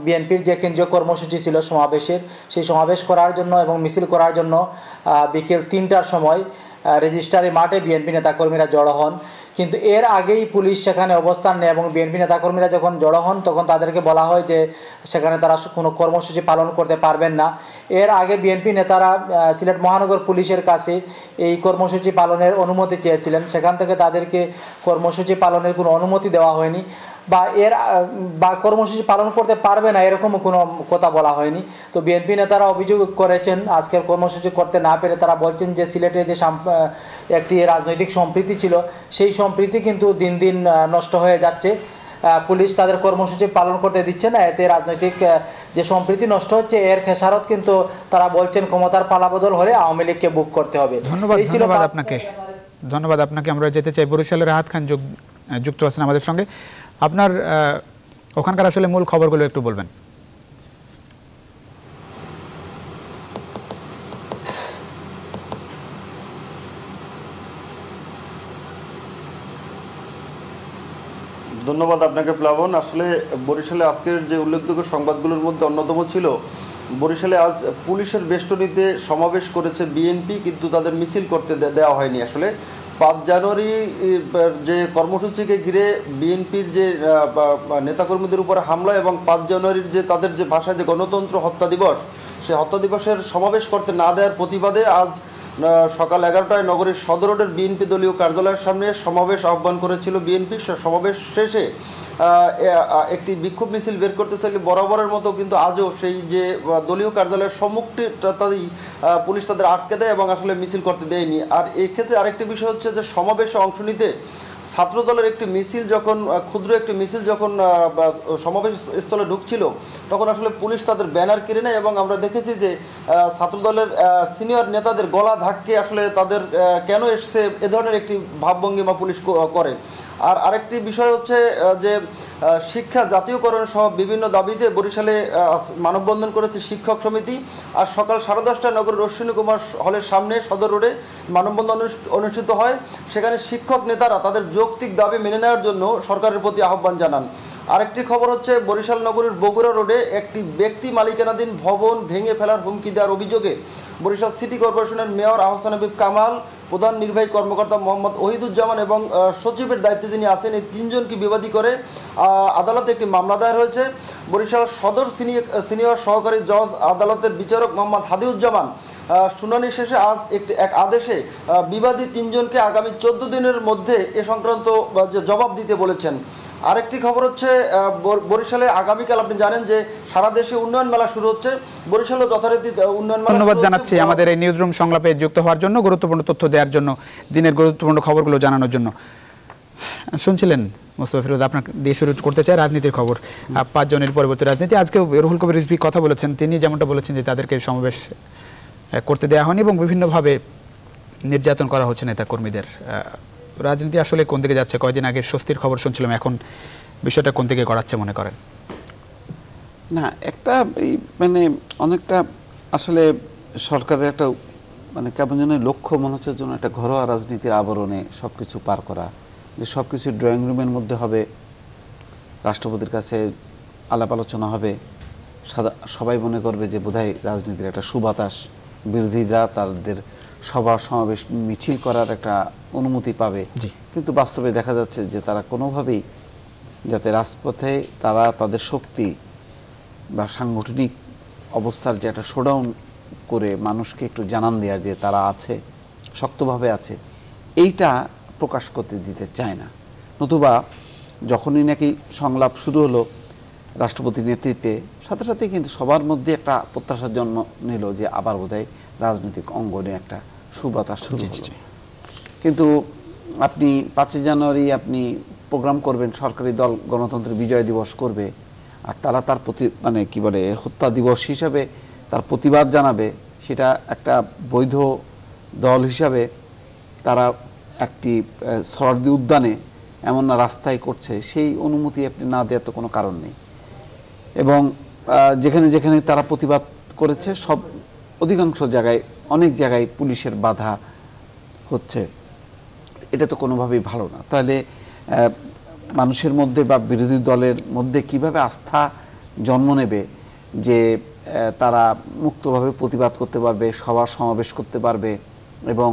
বিএনপির যে কেন্দ্রীয় কর্মসূচি ছিল সমাবেশের, সেই সমাবেশ করার জন্য এবং মিছিল করার জন্য বিকেল 3টার সময় রেজিস্ট্রারি মাঠে বিএনপি নেতাকর্মীরা জড়ো হন। কিন্তু এর আগেই পুলিশ সেখানে অবস্থান নেয় এবং বিএনপি নেতাকর্মীরা যখন জড়ো হন তখন তাদেরকে বলা হয় যে সেখানে তারা কোনো কর্মসূচি পালন করতে পারবেন না। এর আগে বিএনপি নেতারা সিলেট মহানগর পুলিশের কাছে এই কর্মসূচি পালনের অনুমতি চেয়েছিলেন, সেখান থেকে তাদেরকে কর্মসূচি পালনের কোনো অনুমতি দেওয়া হয়নি বা কর্মসূচি পালন করতে পারবে না এরকম কোনো কথা বলা হয়নি। তো বিএনপি নেতারা অভিযোগ করেছেন আজকের কর্মসূচি করতে না পেরে তারা বলছেন যে সিলেটে যে একটি রাজনৈতিক সম্প্রীতি ছিল সেই সম্প্রীতি কিন্তু দিন দিন নষ্ট হয়ে যাচ্ছে। পুলিশ তাদের কর্মসূচি পালন করতে দিচ্ছে না, এতে রাজনৈতিক যে সম্প্রীতি নষ্ট হচ্ছে এর খেসারত কিন্তু তারা বলছেন ক্ষমতার পালাবদল হলে আওয়ামী লীগকে বুক করতে হবে। ধন্যবাদ আপনাকে। আমরা যেতে চাই বরিশালের রাহাত খান যুক্ত আছেন আমাদের সঙ্গে। আপনার ওখানকার আসলে মূল খবরগুলো একটু বলবেন। ধন্যবাদ আপনাকে প্লাবন। আসলে বরিশালে আজকের যে উল্লেখযোগ্য সংবাদগুলোর মধ্যে অন্যতম ছিল, বরিশালে আজ পুলিশের বেষ্টনীতে সমাবেশ করেছে বিএনপি, কিন্তু তাদের মিছিল করতে দেওয়া হয়নি। আসলে 5 জানুয়ারি যে কর্মসূচিকে ঘিরে বিএনপির যে নেতাকর্মীদের উপরে হামলা এবং 5 জানুয়ারির যে তাদের যে ভাষায় যে গণতন্ত্র হত্যা দিবস, সেই হত্যা দিবসের সমাবেশ করতে না দেওয়ার প্রতিবাদে আজ সকাল 11টায় নগরীর সদর রোডের বিএনপি দলীয় কার্যালয়ের সামনে সমাবেশ আহ্বান করেছিল বিএনপি। সমাবেশ শেষে একটি বিক্ষোভ মিছিল বের করতে চাইলে বরাবরের মতো কিন্তু আজও সেই যে দলীয় কার্যালয়ের সম্মুখটাতেই পুলিশ তাদের আটকে দেয় এবং আসলে মিছিল করতে দেয়নি। আর এক্ষেত্রে আরেকটি বিষয় হচ্ছে যে সমাবেশে অংশ নিতে ছাত্রদলের একটি মিছিল যখন ক্ষুদ্র একটি মিছিল যখন সমাবেশ স্থলে ঢুকছিল তখন আসলে পুলিশ তাদের ব্যানার কেড়ে নেয় এবং আমরা দেখেছি যে ছাত্রদলের সিনিয়র নেতাদের গলা ধাক্কে আসলে তাদের কেন এসছে এ ধরনের একটি ভাবভঙ্গিমা পুলিশ করে। আর আরেকটি বিষয় হচ্ছে যে শিক্ষা জাতীয়করণ সহ বিভিন্ন দাবিতে বরিশালে মানববন্ধন করেছে শিক্ষক সমিতি। আর সকাল 10:30টায় নগর অশ্বিনী কুমার হলের সামনে সদর রোডে মানববন্ধন অনুষ্ঠিত হয়। সেখানে শিক্ষক নেতারা তাদের যৌক্তিক দাবি মেনে নেওয়ার জন্য সরকারের প্রতি আহ্বান জানান। আরেকটি খবর হচ্ছে বরিশাল নগরীর বগুড়া রোডে একটি ব্যক্তি মালিকানাধীন ভবন ভেঙে ফেলার হুমকি দেওয়ার অভিযোগে বরিশাল সিটি কর্পোরেশনের মেয়র আহসান হাবিব কামাল, প্রধান নির্বাহী কর্মকর্তা মোহাম্মদ ওহিদুজ্জামান এবং সচিবের দায়িত্বে যিনি আছেন এই তিনজনকে বিবাদী করে আদালতে একটি মামলা দায়ের হয়েছে। বরিশাল সদর সিনিয়র সহকারী জজ আদালতের বিচারক মোহাম্মদ হাদিউজ্জামান শুনানি শেষে আজ এক আদেশে বিবাদী তিনজনকে আগামী 14 দিনের মধ্যে এ সংক্রান্ত জবাব দিতে বলেছেন। আরেকটি খবর হচ্ছে বরিশালে আগামীকাল আপনি জানেন যে সারা দেশে উন্নয়ন মেলা শুরু হচ্ছে। বরিশালও যথারীতি উন্নয়ন মেলা। ধন্যবাদ জানাচ্ছি আমাদের এই নিউজরুম সংলাপে যুক্ত হওয়ার জন্য, গুরুত্বপূর্ণ তথ্য দেওয়ার জন্য, দিনের গুরুত্বপূর্ণ খবরগুলো জানানোর জন্য। শুনছিলেন মোস্তফা ফিরোজ, আপনার দিয়ে শুরু করতে চাই রাজনীতির খবর। 5 জনের পরবর্তী রাজনীতি। আজকে রুহুল কবির রিজভী কথা বলেছেন, তিনি যেমনটা বলেছেন যে তাদেরকে সমাবেশ করতে দেওয়া হয়নি এবং বিভিন্নভাবে নির্যাতন করা হচ্ছে নেতা কর্মীদের। রাজনীতি আসলে কোন দিকে যাচ্ছে? কয়েকদিন আগে স্বস্তির খবর শুনছিলাম, এখন বিষয়টা কোন দিকে গড়াচ্ছে মনে করেন? না, একটা মানে অনেকটা আসলে সরকারের একটা মানে কেমন যেন লক্ষ্য মনে হচ্ছে জন্য একটা ঘরোয়া রাজনীতির আবরণে সব কিছু পার করা, যে সব কিছু ড্রয়িং রুমের মধ্যে হবে, রাষ্ট্রপতির কাছে আলাপ আলোচনা হবে, সবাই মনে করবে যে বোধহয় রাজনীতির একটা সুবাতাস, বিরোধীরা তাদের সভা সমাবেশ মিছিল করার একটা অনুমতি পাবে। কিন্তু বাস্তবে দেখা যাচ্ছে যে তারা কোনোভাবেই যাতে রাজপথে তারা তাদের শক্তি বা সাংগঠনিক অবস্থার যে একটা শোডাউন করে মানুষকে একটু জানান দেয়া যে তারা আছে, শক্তভাবে আছে, এইটা প্রকাশ করতে দিতে চায় না। নতুবা যখনই নাকি সংলাপ শুরু হলো রাষ্ট্রপতির নেতৃত্বে, সাথে সাথে কিন্তু সবার মধ্যে একটা প্রত্যাশার জন্ম নিল যে আবার বোধহয় রাজনৈতিক অঙ্গনে একটা সুবাতাস শুরু হলো। কিন্তু আপনি 5 জানুয়ারি আপনি প্রোগ্রাম করবেন, সরকারি দল গণতন্ত্রের বিজয় দিবস করবে, আর তারা তার প্রতি মানে কি বলে হত্যা দিবস হিসাবে তার প্রতিবাদ জানাবে, সেটা একটা বৈধ দল হিসাবে তারা একটি সরদি উদ্যানে এমন না রাস্তায় করছে, সেই অনুমতি আপনি না দেওয়ার তো কোনো কারণ নেই। এবং যেখানে যেখানে তারা প্রতিবাদ করেছে সব অধিকাংশ জায়গায়, অনেক জায়গায় পুলিশের বাধা হচ্ছে, এটা তো কোনোভাবেই ভালো না। তাহলে মানুষের মধ্যে বা বিরোধী দলের মধ্যে কিভাবে আস্থা জন্ম নেবে যে তারা মুক্তভাবে প্রতিবাদ করতে পারবে, সভা সমাবেশ করতে পারবে, এবং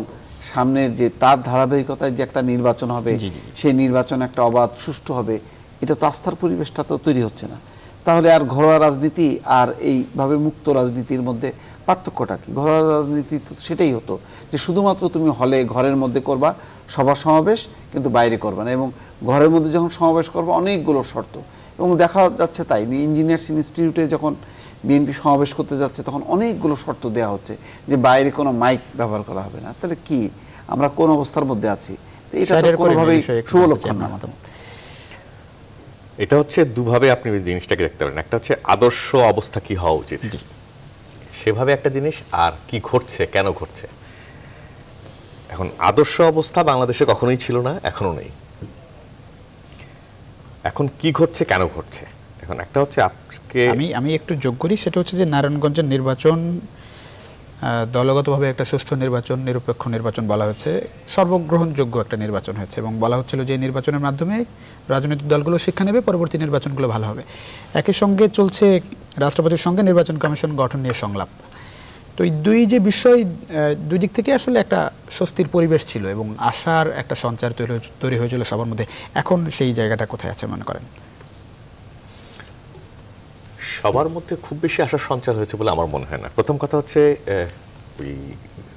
সামনের যে তার ধারাবাহিকতায় যে একটা নির্বাচন হবে, সেই নির্বাচন একটা অবাধ সুষ্ঠু হবে, এটা তো আস্থার পরিবেশটা তো তৈরি হচ্ছে না। তাহলে আর ঘরোয়া রাজনীতি আর এইভাবে মুক্ত রাজনীতির মধ্যে পার্থক্যটা কি? ঘরোয়া রাজনীতি তো সেটাই হতো যে শুধুমাত্র তুমি হলে ঘরের মধ্যে করবা সভা সমাবেশ, কিন্তু বাইরে করবা না, এবং ঘরের মধ্যে যখন সমাবেশ করবা অনেকগুলো শর্ত, এবং দেখা যাচ্ছে তাই ইঞ্জিনিয়ার্স ইনস্টিটিউটে যখন বিএনপি সমাবেশ করতে যাচ্ছে তখন অনেকগুলো শর্ত দেওয়া হচ্ছে যে বাইরে কোনো মাইক ব্যবহার করা হবে না। তাহলে কি আমরা কোন অবস্থার মধ্যে আছি? এটা কোনোভাবেই শুভ লক্ষণ না। এটা হচ্ছে দুভাবে আপনি জিনিসটাকে দেখতে পারেন। একটা হচ্ছে আদর্শ অবস্থা কি হওয়া উচিত, সেভাবে একটা জিনিস, আর কি ঘটছে, কেন ঘটছে। এখন আদর্শ অবস্থা বাংলাদেশে কখনোই ছিল না, এখনো নেই। এখন কি ঘটছে, কেন ঘটছে। এখন একটা হচ্ছে আমি একটু যোগ করি, সেটা হচ্ছে যে নারায়ণগঞ্জের নির্বাচন দলগতভাবে একটা সুষ্ঠু নির্বাচন, নিরপেক্ষ নির্বাচন বলা হয়েছে, সর্বগ্রহণযোগ্য একটা নির্বাচন হয়েছে, এবং বলা হচ্ছিল যে নির্বাচনের মাধ্যমে রাজনৈতিক দলগুলো শিক্ষা নেবে, পরবর্তী নির্বাচনগুলো ভালো হবে। একই সঙ্গে চলছে রাষ্ট্রপতির সঙ্গে নির্বাচন কমিশন গঠন নিয়ে সংলাপ। তো এই যে বিষয়, দুই দিক থেকে আসলে একটা স্বস্তির পরিবেশ ছিল এবং আশার একটা সঞ্চার তৈরি হয়েছিল সবার মধ্যে। এখন সেই জায়গাটা কোথায় আছে মনে করেন? সবার মধ্যে খুব বেশি আশার সঞ্চার হয়েছে বলে আমার মনে হয় না। প্রথম কথা হচ্ছে ওই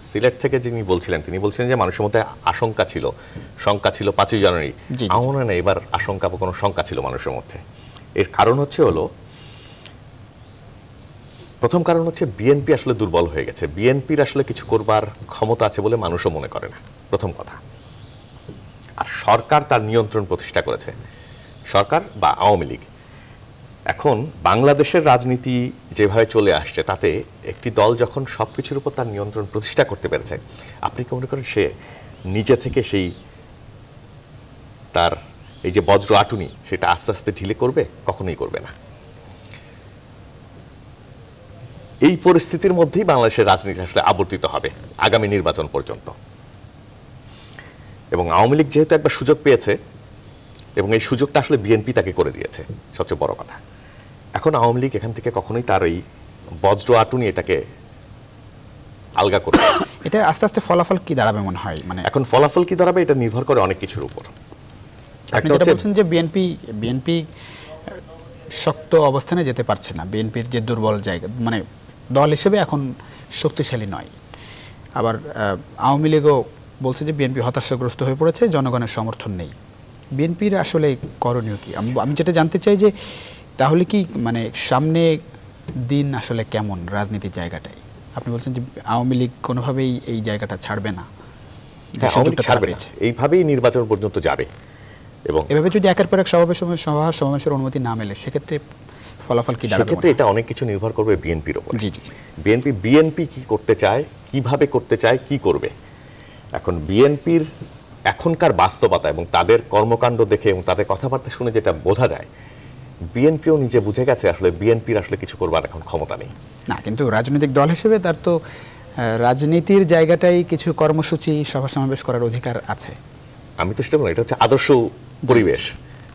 সিলেট থেকে যিনি বলছিলেন, তিনি বলছিলেন যে মানুষের মধ্যে আশঙ্কা ছিল, শঙ্কা ছিল 5 জানুয়ারি। আমার মনে হয় না এবার আশঙ্কা বা কোনো শঙ্কা ছিল মানুষের মধ্যে। এর কারণ হলো প্রথম কারণ হচ্ছে বিএনপি আসলে দুর্বল হয়ে গেছে। বিএনপির আসলে কিছু করবার ক্ষমতা আছে বলে মানুষও মনে করে না, প্রথম কথা। আর সরকার তার নিয়ন্ত্রণ প্রতিষ্ঠা করেছে, সরকার বা আওয়ামী লীগ। এখন বাংলাদেশের রাজনীতি যেভাবে চলে আসছে, তাতে একটি দল যখন সব কিছুর উপর তার নিয়ন্ত্রণ প্রতিষ্ঠা করতে পেরেছে, আপনি কি মনে করেন সে নিজে থেকে সেই তার এই যে বজ্র আটুনি সেটা আস্তে আস্তে ঢিলে করবে? কখনোই করবে না। এই পরিস্থিতির মধ্যেই বাংলাদেশের রাজনীতি আসলে আবর্তিত হবে আগামী নির্বাচন পর্যন্ত। এবং আওয়ামী লীগ যেহেতু একবার সুযোগ পেয়েছে এবং এই সুযোগটা আসলে বিএনপি তাকে করে দিয়েছে, সবচেয়ে বড় কথা। এখন আওয়ামী লীগ এখান থেকে কখনোই তার এই বজ্র আটুনি এটাকে আলগা করবে। এটা আস্তে আস্তে ফলাফল কি দাঁড়াবে মনে হয়? মানে এখন ফলাফল কি দাঁড়াবে এটা নির্ভর করে অনেক কিছুর উপর। আপনি যেটা বলছেন যে বিএনপি শক্ত অবস্থানে যেতে পারছে না, বিএনপির যে দুর্বল জায়গা, মানে দল হিসেবে এখন শক্তিশালী নয়। আবার আওয়ামী লীগও বলছে যে বিএনপি হতাশাগ্রস্ত হয়ে পড়েছে, জনগণের সমর্থন নেই। বিএনপির আসলে করণীয় কি? আমি যেটা জানতে চাই যে তাহলে কি মানে সামনে দিন আসলে কেমন রাজনীতির জায়গাটাই? আপনি বলছেন যে আওয়ামী লীগ কোনোভাবেই এই জায়গাটা ছাড়বে না, এইভাবেই নির্বাচন পর্যন্ত যাবে। এবং এভাবে যদি একের পর এক সমাবেশের অনুমতি না মেলে সেক্ষেত্রে ফলাফল কি দাঁড়াবে? সেক্ষেত্রে এটা অনেক কিছু নির্ভর করবে বিএনপির উপর। বিএনপি কি করতে চায়, কিভাবে করতে চায়, কি করবে। এখন বিএনপির এখনকার বাস্তবতা এবং তাদের কর্মকাণ্ড দেখে এবং তাদের কথাবার্তা শুনে যেটা বোঝা যায়, বিএনপিও নিজে বুঝে গেছে আসলে বিএনপির আসলে কিছু করবার এখন ক্ষমতা নেই। না, কিন্তু রাজনৈতিক দল হিসেবে তার তো রাজনীতির জায়গাটাই কিছু কর্মসূচি সভা সমাবেশ করার অধিকার আছে। আমি তো সেটা বলি, এটা হচ্ছে আদর্শ পরিবেশ।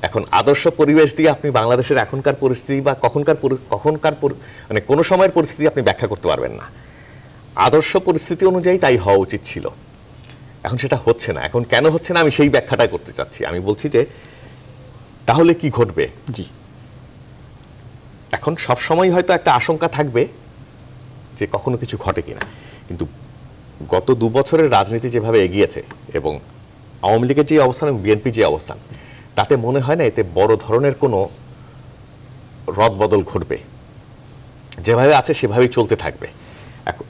এখন আদর্শ পরিবেশ দিয়ে আপনি বাংলাদেশের এখনকার পরিস্থিতি বা কখনকার মানে কোনো সময়ের পরিস্থিতি আপনি ব্যাখ্যা করতে পারবেন না। আদর্শ পরিস্থিতি অনুযায়ী তাই হওয়া উচিত ছিল, এখন সেটা হচ্ছে না। এখন কেন হচ্ছে না আমি সেই ব্যাখ্যাটাই করতে চাচ্ছি। আমি বলছি যে তাহলে কি ঘটবে। এখন সব সময় হয়তো একটা আশঙ্কা থাকবে যে কখনো কিছু ঘটে কিনা, কিন্তু গত 2 বছরের রাজনীতি যেভাবে এগিয়েছে এবং আওয়ামী লীগের যে অবস্থান এবং বিএনপি যে অবস্থান, তাতে মনে হয় না এতে বড় ধরনের কোনো রদবদল ঘটবে। যেভাবে আছে সেভাবেই চলতে থাকবে।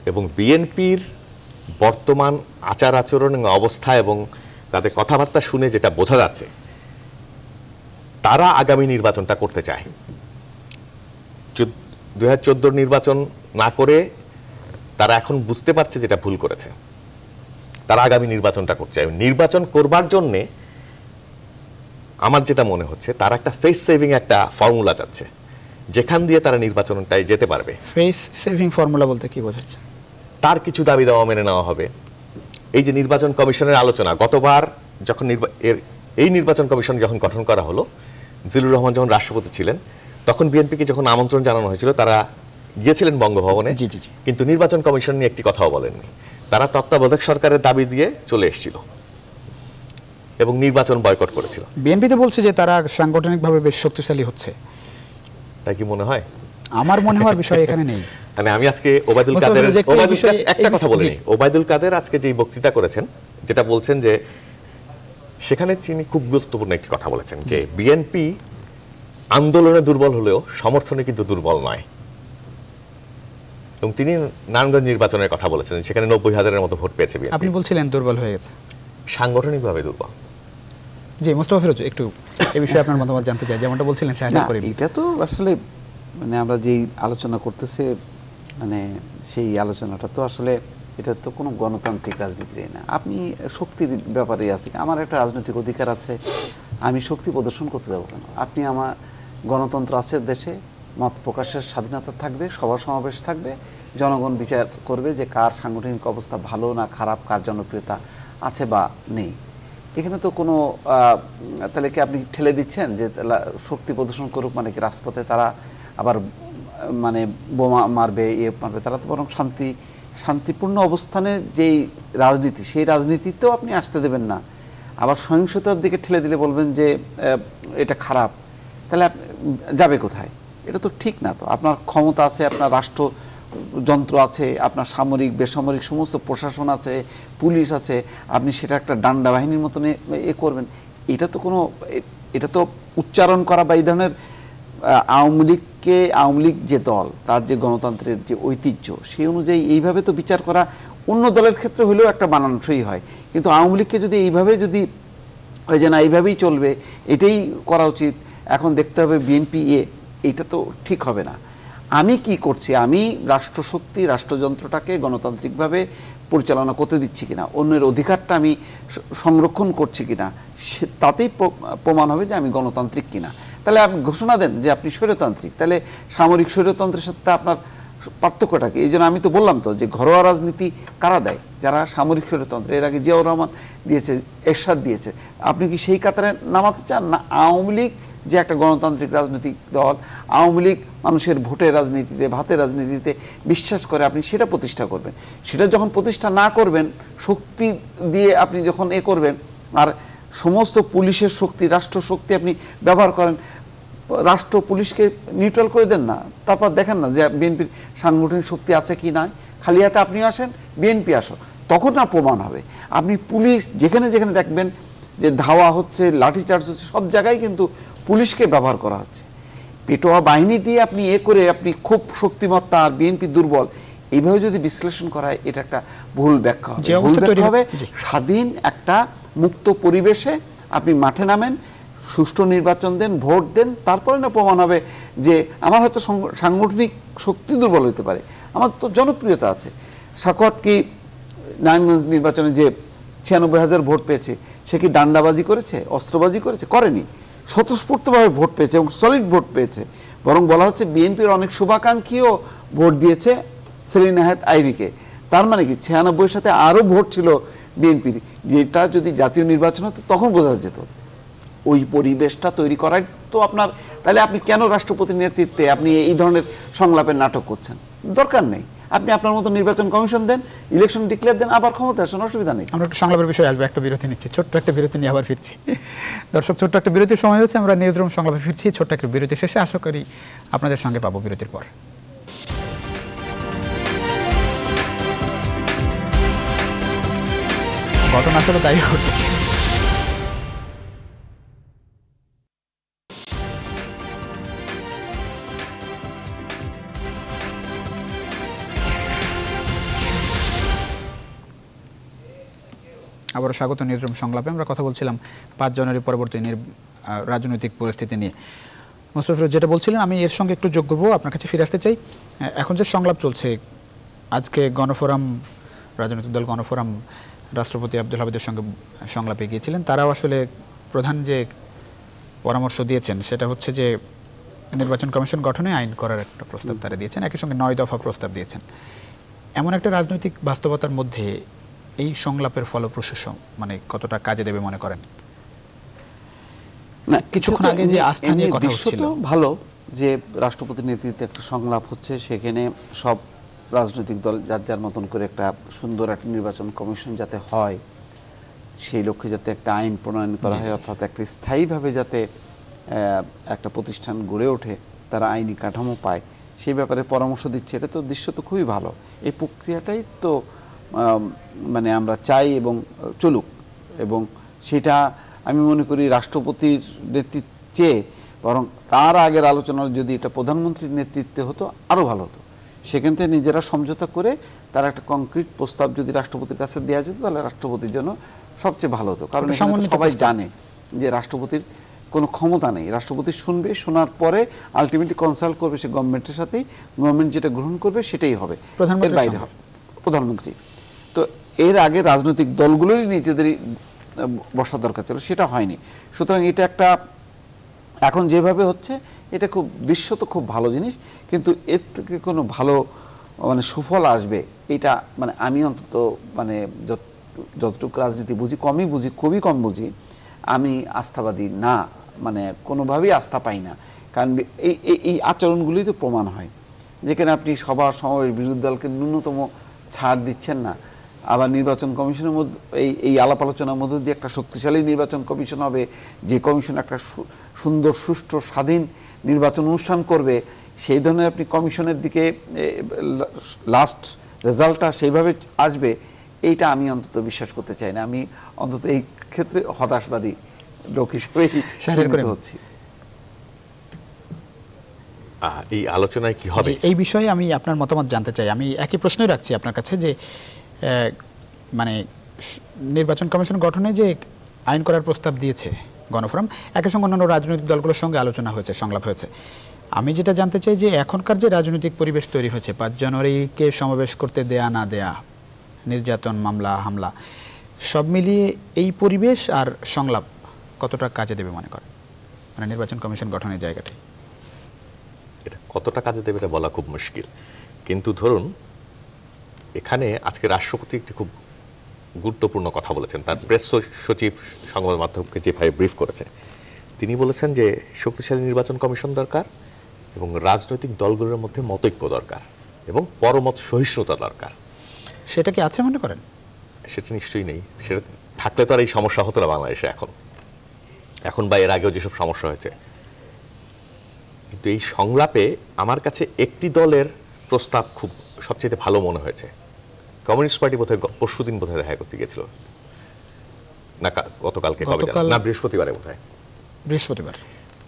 এবং বিএনপির বর্তমান আচার আচরণ এবং অবস্থা এবং তাদের কথাবার্তা শুনে যেটা বোঝা যাচ্ছে, তারা আগামী নির্বাচনটা করতে চায়। 2014 নির্বাচন না করে তারা এখন বুঝতে পারছে যেটা ভুল করেছে, তারা আগামী নির্বাচনটা করতে চায়। নির্বাচন করবার জন্যে আমার যেটা মনে হচ্ছে তারা একটা ফেস সেভিং একটা ফর্মুলা চাচ্ছে, যেখান দিয়ে তারা নির্বাচনটায় যেতে পারবে। ফেস সেভিং ফর্মুলা বলতে কি বোঝাচ্ছে? তার কিছু দাবি দাওয়া মেনে নেওয়া হবে। এই যে নির্বাচন কমিশনের আলোচনা, গতবার যখন এই নির্বাচন কমিশন যখন গঠন করা হলো, জিল্লুর রহমান যখন রাষ্ট্রপতি ছিলেন, তখন বিএনপিকে যখন আমন্ত্রণ জানানো হয়েছিল তারা গিয়েছিলেন বঙ্গভবনে, কিন্তু নির্বাচন কমিশন নিয়ে একটি কথাও বলেননি। তারা তত্ত্বাবধায়ক সরকারের দাবি দিয়ে চলে এসেছিল এবং নির্বাচন বয়কট করেছিল। বিএনপি তো বলছে যে তারা সাংগঠনিকভাবে বেশ শক্তিশালী হচ্ছে। তাই কি মনে হয়? আমার মনে হওয়ার বিষয় এখানে নেই। মানে আমি আজকে ওবায়দুল একটা কথা বলিনি। ওবায়দুল কাদের আজকে যে বক্তৃতা করেছেন, যেটা বলছেন যে সেখানে তিনি খুব গুরুত্বপূর্ণ একটি কথা বলেছেন যে বিএনপি আন্দোলনে দুর্বল হলেও সমর্থনে কিন্তু দুর্বল নয়। এবং তিনি নারায়ণগঞ্জ নির্বাচনের কথা বলেছেন, সেখানে 90,000-এর মতো ভোট পেয়েছে বিএনপি। আপনি বলছিলেন দুর্বল হয়ে গেছে, সাংগঠনিকভাবে দুর্বল। জি, মোস্তফা ফিরোজ একটু এই বিষয়ে আপনার মতামত জানতে চাই। যেমনটা বলছিলেন এটা তো আসলে মানে আমরা যেই আলোচনা করতেছে, মানে সেই আলোচনাটা তো আসলে এটা তো কোনো গণতান্ত্রিক রাজনীতি না। আপনি শক্তির ব্যাপারে আছে, আমার একটা রাজনৈতিক অধিকার আছে, আমি শক্তি প্রদর্শন করতে যাবো কেন? আপনি আমার গণতন্ত্র আছে দেশে, মত প্রকাশের স্বাধীনতা থাকবে, সভা সমাবেশ থাকবে, জনগণ বিচার করবে যে কার সাংগঠনিক অবস্থা ভালো না খারাপ, কার জনপ্রিয়তা আছে বা নেই। এখানে তো কোনো তাহলে কি আপনি ঠেলে দিচ্ছেন যে শক্তি প্রদর্শন করুক মানে কি রাজপথে তারা আবার মানে বোমা মারবে, মারবে? তারা তো বরং শান্তিপূর্ণ অবস্থানে যেই রাজনীতি, সেই রাজনীতিতেও আপনি আসতে দেবেন না। আবার সহিংসতার দিকে ঠেলে দিলে বলবেন যে এটা খারাপ, তাহলে যাবে কোথায়? এটা তো ঠিক না। তো আপনার ক্ষমতা আছে, আপনার রাষ্ট্রযন্ত্র আছে, আপনার সামরিক বেসামরিক সমস্ত প্রশাসন আছে, পুলিশ আছে, আপনি সেটা একটা ডান্ডা বাহিনীর মতন করবেন। এটা তো উচ্চারণ করা বা এই ধরনের আওয়ামী লীগ যে দল, তার যে গণতন্ত্রের যে ঐতিহ্য, সেই অনুযায়ী এইভাবে তো বিচার করা অন্য দলের ক্ষেত্রে হলেও একটা মানানসই হয়। কিন্তু আওয়ামী লীগকে যদি এইভাবে যদি হয় যে না এইভাবেই চলবে, এটাই করা উচিত, এখন দেখতে হবে বিএনপি এইটা তো ঠিক হবে না। আমি কি করছি? আমি রাষ্ট্রশক্তি, রাষ্ট্রযন্ত্রটাকে গণতান্ত্রিকভাবে পরিচালনা করতে দিচ্ছি কিনা, অন্যের অধিকারটা আমি সংরক্ষণ করছি কিনা, তাতেই প্রমাণ হবে যে আমি গণতান্ত্রিক কিনা। তাহলে আপনি ঘোষণা দেন যে আপনি স্বৈরতান্ত্রিক, তাহলে সামরিক স্বৈরতন্ত্রের সাথে আপনার পার্থক্যটা কি? এই জন্য আমি তো বললাম তো যে ঘরোয়া রাজনীতি কারা দেয়? যারা সামরিক স্বৈরতন্ত্র, এর আগে জিয়াউর রহমান দিয়েছে, এরশাদ দিয়েছে। আপনি কি সেই কাতারে নামাতে চান? না আওয়ামী লীগ যে একটা গণতান্ত্রিক রাজনৈতিক দল, আওয়ামী লীগ মানুষের ভোটের রাজনীতিতে, ভাতের রাজনীতিতে বিশ্বাস করে, আপনি সেটা প্রতিষ্ঠা করবেন। সেটা যখন প্রতিষ্ঠা না করবেন, শক্তি দিয়ে আপনি যখন করবেন, আর সমস্ত পুলিশের শক্তি, রাষ্ট্র শক্তি আপনি ব্যবহার করেন, রাষ্ট্র পুলিশকে নিউট্রাল করে দেন না, তারপর দেখেন না যে বিএনপির সাংগঠনিক শক্তি আছে কি নাই, খালি হাতে আপনিও আসেন, বিএনপি আসো, তখন না প্রমাণ হবে। আপনি পুলিশ যেখানে যেখানে দেখবেন যে ধাওয়া হচ্ছে, লাঠিচার্জ হচ্ছে, সব জায়গায় কিন্তু পুলিশকে ব্যবহার করা হচ্ছে। পেটোয়া বাহিনী দিয়ে আপনি করে আপনি খুব শক্তিমত্তা আর বিএনপি দুর্বল, এইভাবে যদি বিশ্লেষণ করা হয়, এটা একটা ভুল ব্যাখ্যা হবে। ভুল ব্যাখ্যা হবে স্বাধীন একটা মুক্ত পরিবেশে আপনি মাঠে নামেন, সুষ্ঠু নির্বাচন দেন, ভোট দেন, তারপরে না প্রমাণ হবে যে আমার হয়তো সাংগঠনিক শক্তি দুর্বল হতে পারে, আমার তো জনপ্রিয়তা আছে। সাকওয়াত কি নারায়ণগঞ্জ নির্বাচনে যে 96,000 ভোট পেয়েছে, সে কি ডান্ডাবাজি করেছে, অস্ত্রবাজি করেছে? করেনি। স্বতঃস্ফূর্তভাবে ভোট পেয়েছে এবং সলিড ভোট পেয়েছে। বরং বলা হচ্ছে বিএনপির অনেক শুভাকাঙ্ক্ষীও ভোট দিয়েছে সেলিম নাহায়েত আইভীকে। তার মানে কি 96-এর সাথে আরও ভোট ছিল বিএনপির, যেটা যদি জাতীয় নির্বাচন হতো তখন বোঝা যেত। ওই পরিবেশটা তৈরি করাই তো আপনার, তাহলে আপনি কেন রাষ্ট্রপতির নেতৃত্বে আপনি এই ধরনের সংলাপের নাটক করছেন? দরকার নেই। আপনি আপনার মতো নির্বাচন কমিশন দেন, ইলেকশন ডিক্লেয়ার দেন, আবার ক্ষমতা আসেন, অসুবিধা নেই। আমরা একটু সংলাপের বিষয়ে আসবো, একটা বিরতি নিচ্ছি, ছোট্ট একটা বিরতি নিয়ে আবার ফিরছি। দর্শক, ছোট্ট একটা বিরতির সময় হচ্ছে, আমরা নিউজরুম সংলাপে ফিরছি ছোট্ট একটা বিরতি শেষে। আশা করি আপনাদের সঙ্গে পাবো বিরতির পর। ঘটনা আসলে তাই হচ্ছে। আবারও স্বাগত নিউজরুম সংলাপে। আমরা কথা বলছিলাম 5 জানুয়ারি পরবর্তী রাজনৈতিক পরিস্থিতি নিয়ে। মোস্তফা যেটা বলছিলেন, আমি এর সঙ্গে একটু যোগ করবো, আপনার কাছে ফিরে আসতে চাই। এখন যে সংলাপ চলছে, আজকে গণফোরাম, রাজনৈতিক দল গণফোরাম রাষ্ট্রপতি আব্দুল হামিদের সঙ্গে সংলাপে গিয়েছিলেন। তারাও আসলে প্রধান যে পরামর্শ দিয়েছেন সেটা হচ্ছে যে নির্বাচন কমিশন গঠনে আইন করার একটা প্রস্তাব তারা দিয়েছেন, একই সঙ্গে 9 দফা প্রস্তাব দিয়েছেন। এমন একটা রাজনৈতিক বাস্তবতার মধ্যে এই সংলাপের ফলপ্রসূ মানে কতটা কাজে দেবে মনে করেন? না, কিছুক্ষণ আগে যে আস্থা নিয়ে কথা হচ্ছিল, ভালো যে রাষ্ট্রপতির নেতৃত্বে একটা সংলাপ হচ্ছে, সেখানে সব রাজনৈতিক দল যার যার মতন করে একটা সুন্দর একটা নির্বাচন কমিশন যাতে হয়, সেই লক্ষ্যে যাতে একটা আইন প্রণয়ন করা হয়, অর্থাৎ একটা স্থায়ীভাবে যাতে একটা প্রতিষ্ঠান গড়ে ওঠে, তারা আইনি কাঠামো পায়, সেই ব্যাপারে পরামর্শ দিচ্ছে। এটা তো দৃশ্য তো খুবই ভালো। এই প্রক্রিয়াটাই তো মানে আমরা চাই এবং চলুক, এবং সেটা আমি মনে করি রাষ্ট্রপতির নেতৃত্বে বরং তার আগের আলোচনা যদি এটা প্রধানমন্ত্রীর নেতৃত্বে হতো আরও ভালো হতো। সেখান থেকে নিজেরা সমঝোতা করে তার একটা কংক্রিট প্রস্তাব যদি রাষ্ট্রপতির কাছে দেওয়া যেত, তাহলে রাষ্ট্রপতির জন্য সবচেয়ে ভালো হতো। কারণ সবাই জানে যে রাষ্ট্রপতির কোনো ক্ষমতা নেই। রাষ্ট্রপতি শুনবে, শোনার পরে আলটিমেটলি কনসাল্ট করবে সে গভর্নমেন্টের সাথেই, গভর্নমেন্ট যেটা গ্রহণ করবে সেটাই হবে, এর বাইরে হবে প্রধানমন্ত্রী। তো এর আগে রাজনৈতিক দলগুলোরই নিজেদেরই বসা দরকার ছিল, সেটা হয়নি। সুতরাং এটা একটা এখন যেভাবে হচ্ছে, এটা খুব দৃশ্য তো খুব ভালো জিনিস, কিন্তু এর থেকে কোনো ভালো মানে সুফল আসবে এটা মানে আমি অন্তত মানে যতটুকু রাজনীতি বুঝি, কমই বুঝি, খুবই কম বুঝি, আমি আস্থাবাদী না, মানে কোনোভাবেই আস্থা পাই না। কারণ এই আচরণগুলি তো প্রমাণ হয়, যেখানে আপনি সবার সমাবেশ বিরোধী দলকে ন্যূনতম ছাড় দিচ্ছেন না। আবার নির্বাচন কমিশনের মধ্যে এই আলাপ আলোচনার মধ্যে দিয়ে একটা শক্তিশালী নির্বাচন কমিশন হবে, যে কমিশন একটা সুন্দর সুষ্ঠু স্বাধীন নির্বাচন অনুষ্ঠান করবে, সেই ধরনের আপনি কমিশনের দিকে লাস্ট রেজাল্টটা সেইভাবে আসবে, এইটা আমি অন্তত বিশ্বাস করতে চাই না। আমি অন্তত এই ক্ষেত্রে হতাশবাদী লোক হিসেবেই চিহ্নিত হচ্ছি। এই আলোচনায় কি হবে এই বিষয়ে আমি আপনার মতামত জানতে চাই। আমি একই প্রশ্নই রাখছি আপনার কাছে যে মানে নির্বাচন কমিশন গঠনে যে আইন করার প্রস্তাব দিয়েছে গণফোরাম, একই সঙ্গে অন্যান্য রাজনৈতিক দলগুলোর সঙ্গে আলোচনা হয়েছে, সংলাপ হয়েছে। আমি যেটা জানতে চাই যে এখনকার যে রাজনৈতিক পরিবেশ তৈরি হয়েছে, 5 জানুয়ারিকে সমাবেশ করতে দেয়া না দেয়া, নির্যাতন, মামলা, হামলা, সব মিলিয়ে এই পরিবেশ আর সংলাপ কতটা কাজে দেবে মনে করেন, মানে নির্বাচন কমিশন গঠনের জায়গাটাই? এটা কতটা কাজে দেবে এটা বলা খুব মুশকিল, কিন্তু ধরুন এখানে আজকে রাষ্ট্রপতি একটি খুব গুরুত্বপূর্ণ কথা বলেছেন। তার প্রেস সচিব সংবাদ মাধ্যমকে যেভাবে ব্রিফ করেছে, তিনি বলেছেন যে শক্তিশালী নির্বাচন কমিশন দরকার এবং রাজনৈতিক দলগুলোর মধ্যে মতৈক্য দরকার এবং পরমত সহিষ্ণুতা দরকার। সেটা কি আছে মনে করেন? সেটা নিশ্চয়ই নেই। সেটা থাকলে তো আর এই সমস্যা হতো না বাংলাদেশে এখন বা এর আগেও যেসব সমস্যা হয়েছে। কিন্তু এই সংলাপে আমার কাছে একটি দলের প্রস্তাব খুব সবচেয়ে ভালো মনে হয়েছে। কমিউনিস্ট পার্টি বোধহয় পরশুদিন বোধহয় দেখা করতে গেছিল, না গতকালকে, না বৃহস্পতিবারে বোধহয়, বৃহস্পতিবার।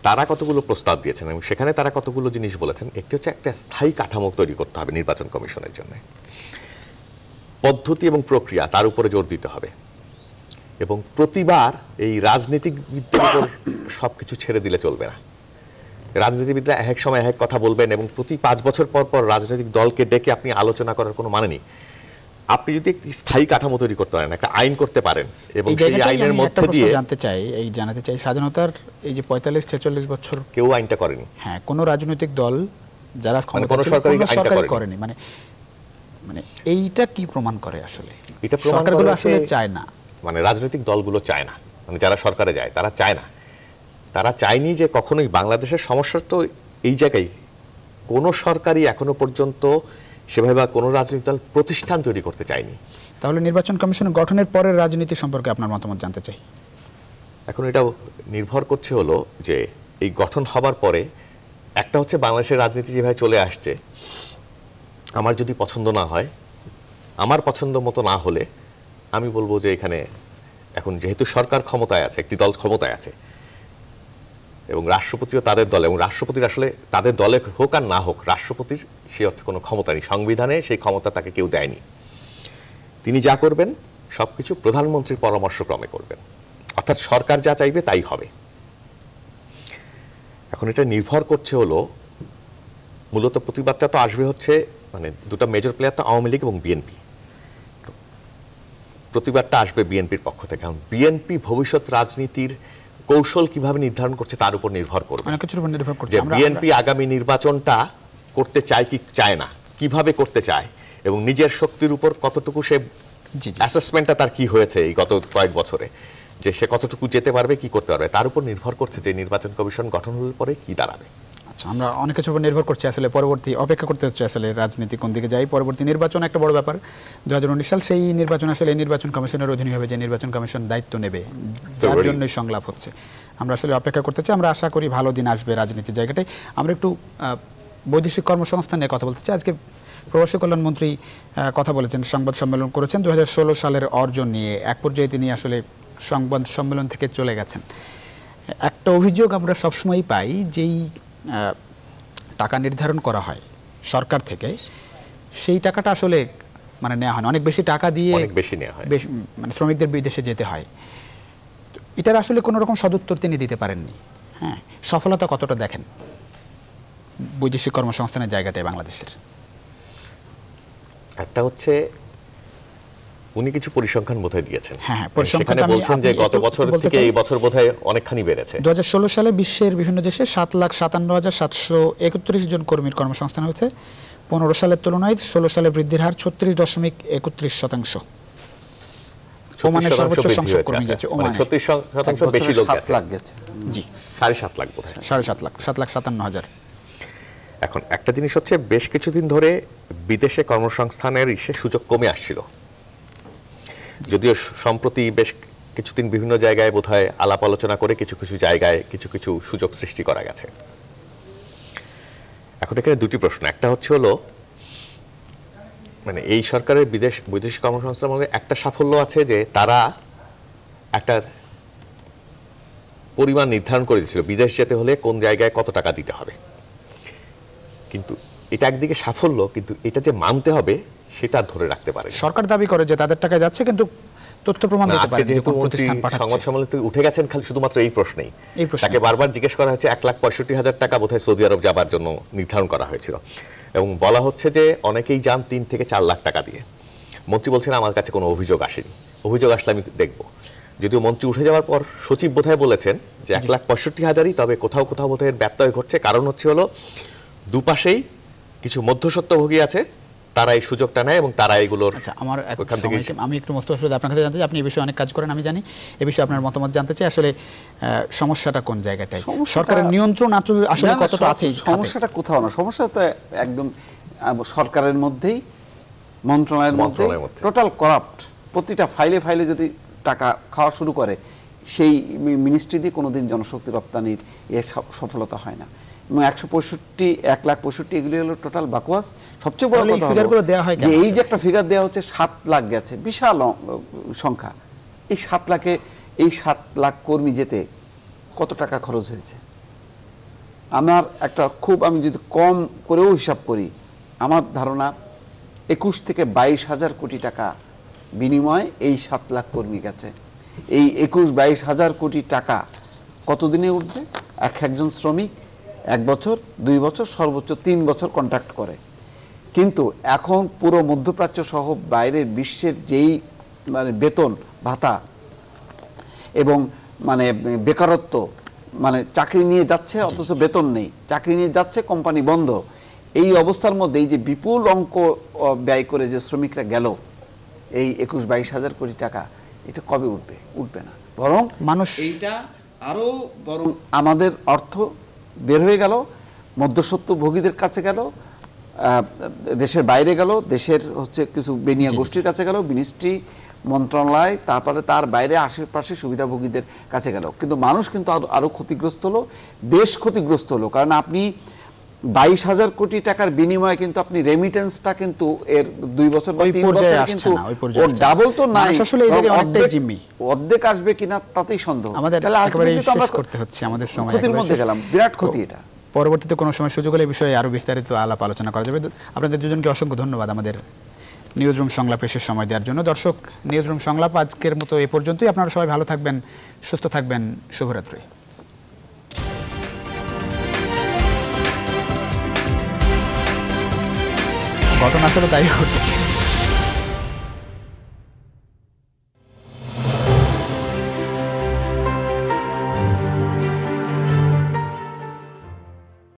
তারা কতগুলো প্রস্তাব দিয়েছেন এবং সেখানে তারা কতগুলো জিনিস বলেছেন। একটি হচ্ছে একটা স্থায়ী কাঠামো তৈরি করতে হবে নির্বাচন কমিশনের জন্য, পদ্ধতি এবং প্রক্রিয়া তার উপরে জোর দিতে হবে, এবং প্রতিবার এই রাজনীতিবিদদের উপর সবকিছু ছেড়ে দিলে চলবে না। রাজনীতিবিদরা এক সময় এক কথা বলবেন এবং প্রতি 5 বছর পর পর রাজনৈতিক দলকে ডেকে আপনি আলোচনা করার কোনো মানে নেই। আপনি যদি একটি স্থায়ী কাঠামো তৈরি করতে পারেন, একটা আইন করতে পারেন, এবং সেই আইনের মধ্যে দিয়ে জানাতে চাই স্বাধীনতার এই যে 45-46 বছর কেউ আইনটা করেনি। হ্যাঁ, কোনো রাজনৈতিক দল যারা সরকারি করেনি, মানে এইটা কি প্রমাণ করে আসলে? এটা সরকারগুলো আসলে চায় না, মানে রাজনৈতিক দলগুলো চায় না, মানে যারা সরকারে যায় তারা চায় না। তারা চায়নি যে কখনোই বাংলাদেশের সমস্যা তো এই জায়গায় কোনো সরকারই এখনো পর্যন্ত সেভাবে বা কোনো রাজনৈতিক দল প্রতিষ্ঠান তৈরি করতে চায়নি। তাহলে নির্বাচন কমিশন গঠনের পরের রাজনীতি সম্পর্কে আপনার মতামত জানতে চাই। এখন এটা নির্ভর করছে হলো যে এই গঠন হবার পরে একটা হচ্ছে বাংলাদেশের রাজনীতি যেভাবে চলে আসছে, আমার যদি পছন্দ না হয়, আমার পছন্দ মতো না হলে আমি বলবো যে এখানে এখন যেহেতু সরকার ক্ষমতায় আছে, একটি দল ক্ষমতায় আছে এবং রাষ্ট্রপতিও তাদের দল, এবং রাষ্ট্রপতির আসলে তাদের দলে হোক আর না হোক রাষ্ট্রপতির সেই অর্থে কোনো ক্ষমতা নেই, সংবিধানে সেই ক্ষমতা তাকে কেউ দেয়নি। তিনি যা করবেন সবকিছু প্রধানমন্ত্রীর পরামর্শক্রমে করবেন, অর্থাৎ সরকার যা চাইবে তাই হবে। এখন এটা নির্ভর করছে হলো মূলত প্রতিবাদটা তো আসবে হচ্ছে, মানে দুটো মেজর প্লেয়ার তো আওয়ামী লীগ এবং বিএনপি। প্রতিবাদটা আসবে বিএনপির পক্ষ থেকে। কারণ বিএনপি ভবিষ্যৎ রাজনীতির কৌশল কিভাবে নির্ধারণ করছে তার উপর নির্ভর করবে। যে বিএনপি আগামী নির্বাচনটা করতে চায় কি চায় না, কিভাবে করতে চায়, এবং নিজের শক্তির উপর কতটুকু সে অ্যাসেসমেন্টটা তার কি হয়েছে এই গত কয়েক বছরে, যে সে কতটুকু যেতে পারবে, কি করতে পারবে, তার উপর নির্ভর করছে যে নির্বাচন কমিশন গঠন হলে পরে কি দাঁড়াবে। আচ্ছা, আমরা অনেক কিছুর উপর নির্ভর করছি, আসলে পরবর্তী অপেক্ষা করতে হচ্ছে আসলে রাজনীতি কোন দিকে যায়। পরবর্তী নির্বাচন একটা বড় ব্যাপার, 2019 সাল, সেই নির্বাচন আসলে এই নির্বাচন কমিশনের অধীনে হবে, যে নির্বাচন কমিশন দায়িত্ব নেবে, যার জন্যই সংলাপ হচ্ছে। আমরা আসলে অপেক্ষা করতে চাই, আমরা আশা করি ভালো দিন আসবে রাজনীতির জায়গাটায়। আমরা একটু বৈদেশিক কর্মসংস্থান নিয়ে কথা বলতে চাই। আজকে প্রবাসী কল্যাণ মন্ত্রী কথা বলেছেন, সংবাদ সম্মেলন করেছেন 2016 সালের অর্জন নিয়ে। এক পর্যায়ে তিনি আসলে সংবাদ সম্মেলন থেকে চলে গেছেন। একটা অভিযোগ আমরা সবসময়ই পাই, যেই টাকা নির্ধারণ করা হয় সরকার থেকে, সেই টাকাটা আসলে মানে নেওয়া হয় না, অনেক বেশি টাকা দিয়ে বেশি নেওয়া হয়, মানে শ্রমিকদের বিদেশে যেতে হয়। এটার আসলে কোনো রকম সদুত্তর তিনি দিতে পারেননি। হ্যাঁ, সফলতা কতটা দেখেন বৈদেশিক কর্মসংস্থানের জায়গাটায় বাংলাদেশের? একটা হচ্ছে উনি কিছু পরিসংখ্যান বোধহয় দিয়েছেন। হ্যাঁ, সেখানে বলছেন যে গত বছর থেকে এই বছর বোধহয় অনেকখানি বেড়েছে। 2016 সালে বিশ্বের বিভিন্ন দেশে 7,57,731 জন কর্মীর কর্মসংস্থান হয়েছে। 15 সালের তুলনায় 16 সালে বৃদ্ধির হার 36.31%। ওমানের সর্বোচ্চ সংখ্যক কর্মী গেছে, ওমানে 36% বেশি লোক গেছে। জি, 7.5 লাখ বোধহয়, 7,57,000। এখন একটা জিনিস হচ্ছে, বেশ কিছুদিন ধরে বিদেশে কর্মসংস্থানের সুযোগ কমে আসছিল, যদিও সম্প্রতি বেশ কিছুদিন বিভিন্ন জায়গায় বোধহয় আলাপ আলোচনা করে কিছু কিছু জায়গায় কিছু কিছু সুযোগ সৃষ্টি করা গেছে। এখন এখানে দুটি প্রশ্ন, একটা হচ্ছে হলো মানে এই সরকারের বৈদেশিক কর্মসংস্থানের মধ্যে একটা সাফল্য আছে যে তারা একটা পরিমাণ নির্ধারণ করে দিয়েছিল বিদেশ যেতে হলে কোন জায়গায় কত টাকা দিতে হবে। কিন্তু এটা একদিকে সাফল্য, কিন্তু এটা যে মানতে হবে সেটা ধরে রাখতে পারে। সরকার দাবি করে যে তাদের টাকা যাচ্ছে, কিন্তু তথ্য প্রমাণ দিতে পারে যে কোন প্রতিষ্ঠান পাঠাচ্ছে। সংবাদ সম্মেলনে তুই উঠে গেছেন খালি শুধুমাত্র এই প্রশ্নেই। তাকে বারবার জিজ্ঞেস করা হয়েছে 1,65,000 টাকা বোধহয় সৌদি আরব যাবার জন্য নির্ধারণ করা হয়েছিল, এবং বলা হচ্ছে যে অনেকেই যান 3 থেকে 4 লাখ টাকা দিয়ে। মন্ত্রী বলছেন আমার কাছে কোনো অভিযোগ আসেনি, অভিযোগ আসলে আমি দেখব। যদিও মন্ত্রী উঠে যাওয়ার পর সচিব বোধহয় বলেছেন যে 1,65,000-ই, তবে কোথাও কোথাও বোধহয় ব্যত্যয় ঘটছে। কারণ হচ্ছে হলো দুপাশেই কিছু মধ্যস্বত্বভোগী আছে, তারা এই সুযোগটা নেয় এবং তারা এগুলোর আমার আমি একটু মোস্তফা ফিরোজ আপনার কাছে জানতে চাই, আপনি এই বিষয়ে অনেক কাজ করেন আমি জানি, এ বিষয়ে আপনার মতামত জানতে চাই। আসলে সমস্যাটা কোন জায়গাটায়, সরকারের নিয়ন্ত্রণ আসলে কতটা আছে? সমস্যাটা কোথাও না, সমস্যা তো একদম সরকারের মধ্যেই, মন্ত্রণালয়ের মধ্যে টোটাল করাপ্ট। প্রতিটা ফাইলে ফাইলে যদি টাকা খাওয়া শুরু করে, সেই মিনিস্ট্রি দিয়ে কোনোদিন জনশক্তি রপ্তানির সফলতা হয় না। এবং 1,65,000 এগুলি হলো টোটাল বাকওয়াস। সবচেয়ে বড় কথা হলো যে এই যে একটা ফিগার দেওয়া হচ্ছে 7 লাখ গেছে, বিশাল সংখ্যা। এই 7 লাখে এই 7 লাখ কর্মী যেতে কত টাকা খরচ হয়েছে? আমার একটা আমি যদি কম করেও হিসাব করি, আমার ধারণা 21 থেকে 22,000 কোটি টাকা বিনিময়ে এই 7 লাখ কর্মী গেছে। এই 21-22,000 কোটি টাকা কতদিনে উঠবে? একজন শ্রমিক 1 বছর, 2 বছর, সর্বোচ্চ 3 বছর কন্ট্রাক্ট করে। কিন্তু এখন পুরো মধ্যপ্রাচ্য সহ বাইরের বিশ্বের যেই মানে বেতন ভাতা এবং মানে বেকারত্ব, মানে চাকরি নিয়ে যাচ্ছে অথচ বেতন নেই, চাকরি নিয়ে যাচ্ছে কোম্পানি বন্ধ, এই অবস্থার মধ্যে এই যে বিপুল অঙ্ক ব্যয় করে যে শ্রমিকরা গেল, এই 21-22,000 কোটি টাকা, এটা কবে উঠবে? উঠবে না। বরং মানুষ এইটা আরো বরং আমাদের অর্থ বের হয়ে গেল, মধ্যস্বত্বভোগীদের কাছে গেল, দেশের বাইরে গেল, দেশের হচ্ছে কিছু বেনিয়া গোষ্ঠীর কাছে গেল, মিনিস্ট্রি, মন্ত্রণালয়, তারপরে তার বাইরে আশেপাশে সুবিধাভোগীদের কাছে গেল। কিন্তু মানুষ কিন্তু আরো ক্ষতিগ্রস্ত হলো, দেশ ক্ষতিগ্রস্ত হলো। কারণ আপনি 22,000 কোটি টাকার বিনিময়ে কিন্তু আপনি রেমিটেন্সটা কিন্তু এর 2 বছর বা 3 বছর কিন্তু ডাবল তো নাই, অর্ধেক আসবে কিনা তাতেই সন্দেহ। তাহলে একেবারে শেষ করতে হচ্ছে, আমাদের সময় ক্ষতির মধ্যে গেলাম, বিরাট ক্ষতি এটা। পরবর্তীতে কোনো সময় সুযোগ হলে এই বিষয়ে আরো বিস্তারিত আলাপ আলোচনা করা যাবে। আপনাদের দুজনকে অসংখ্য ধন্যবাদ আমাদের নিউজরুম সংলাপে শেষ সময় দেওয়ার জন্য। দর্শক, নিউজরুম সংলাপ আজকের মতো এ পর্যন্তই। আপনারা সবাই ভালো থাকবেন, সুস্থ থাকবেন, শুভরাত্রি। ঘটনা আসলে তাই হচ্ছে।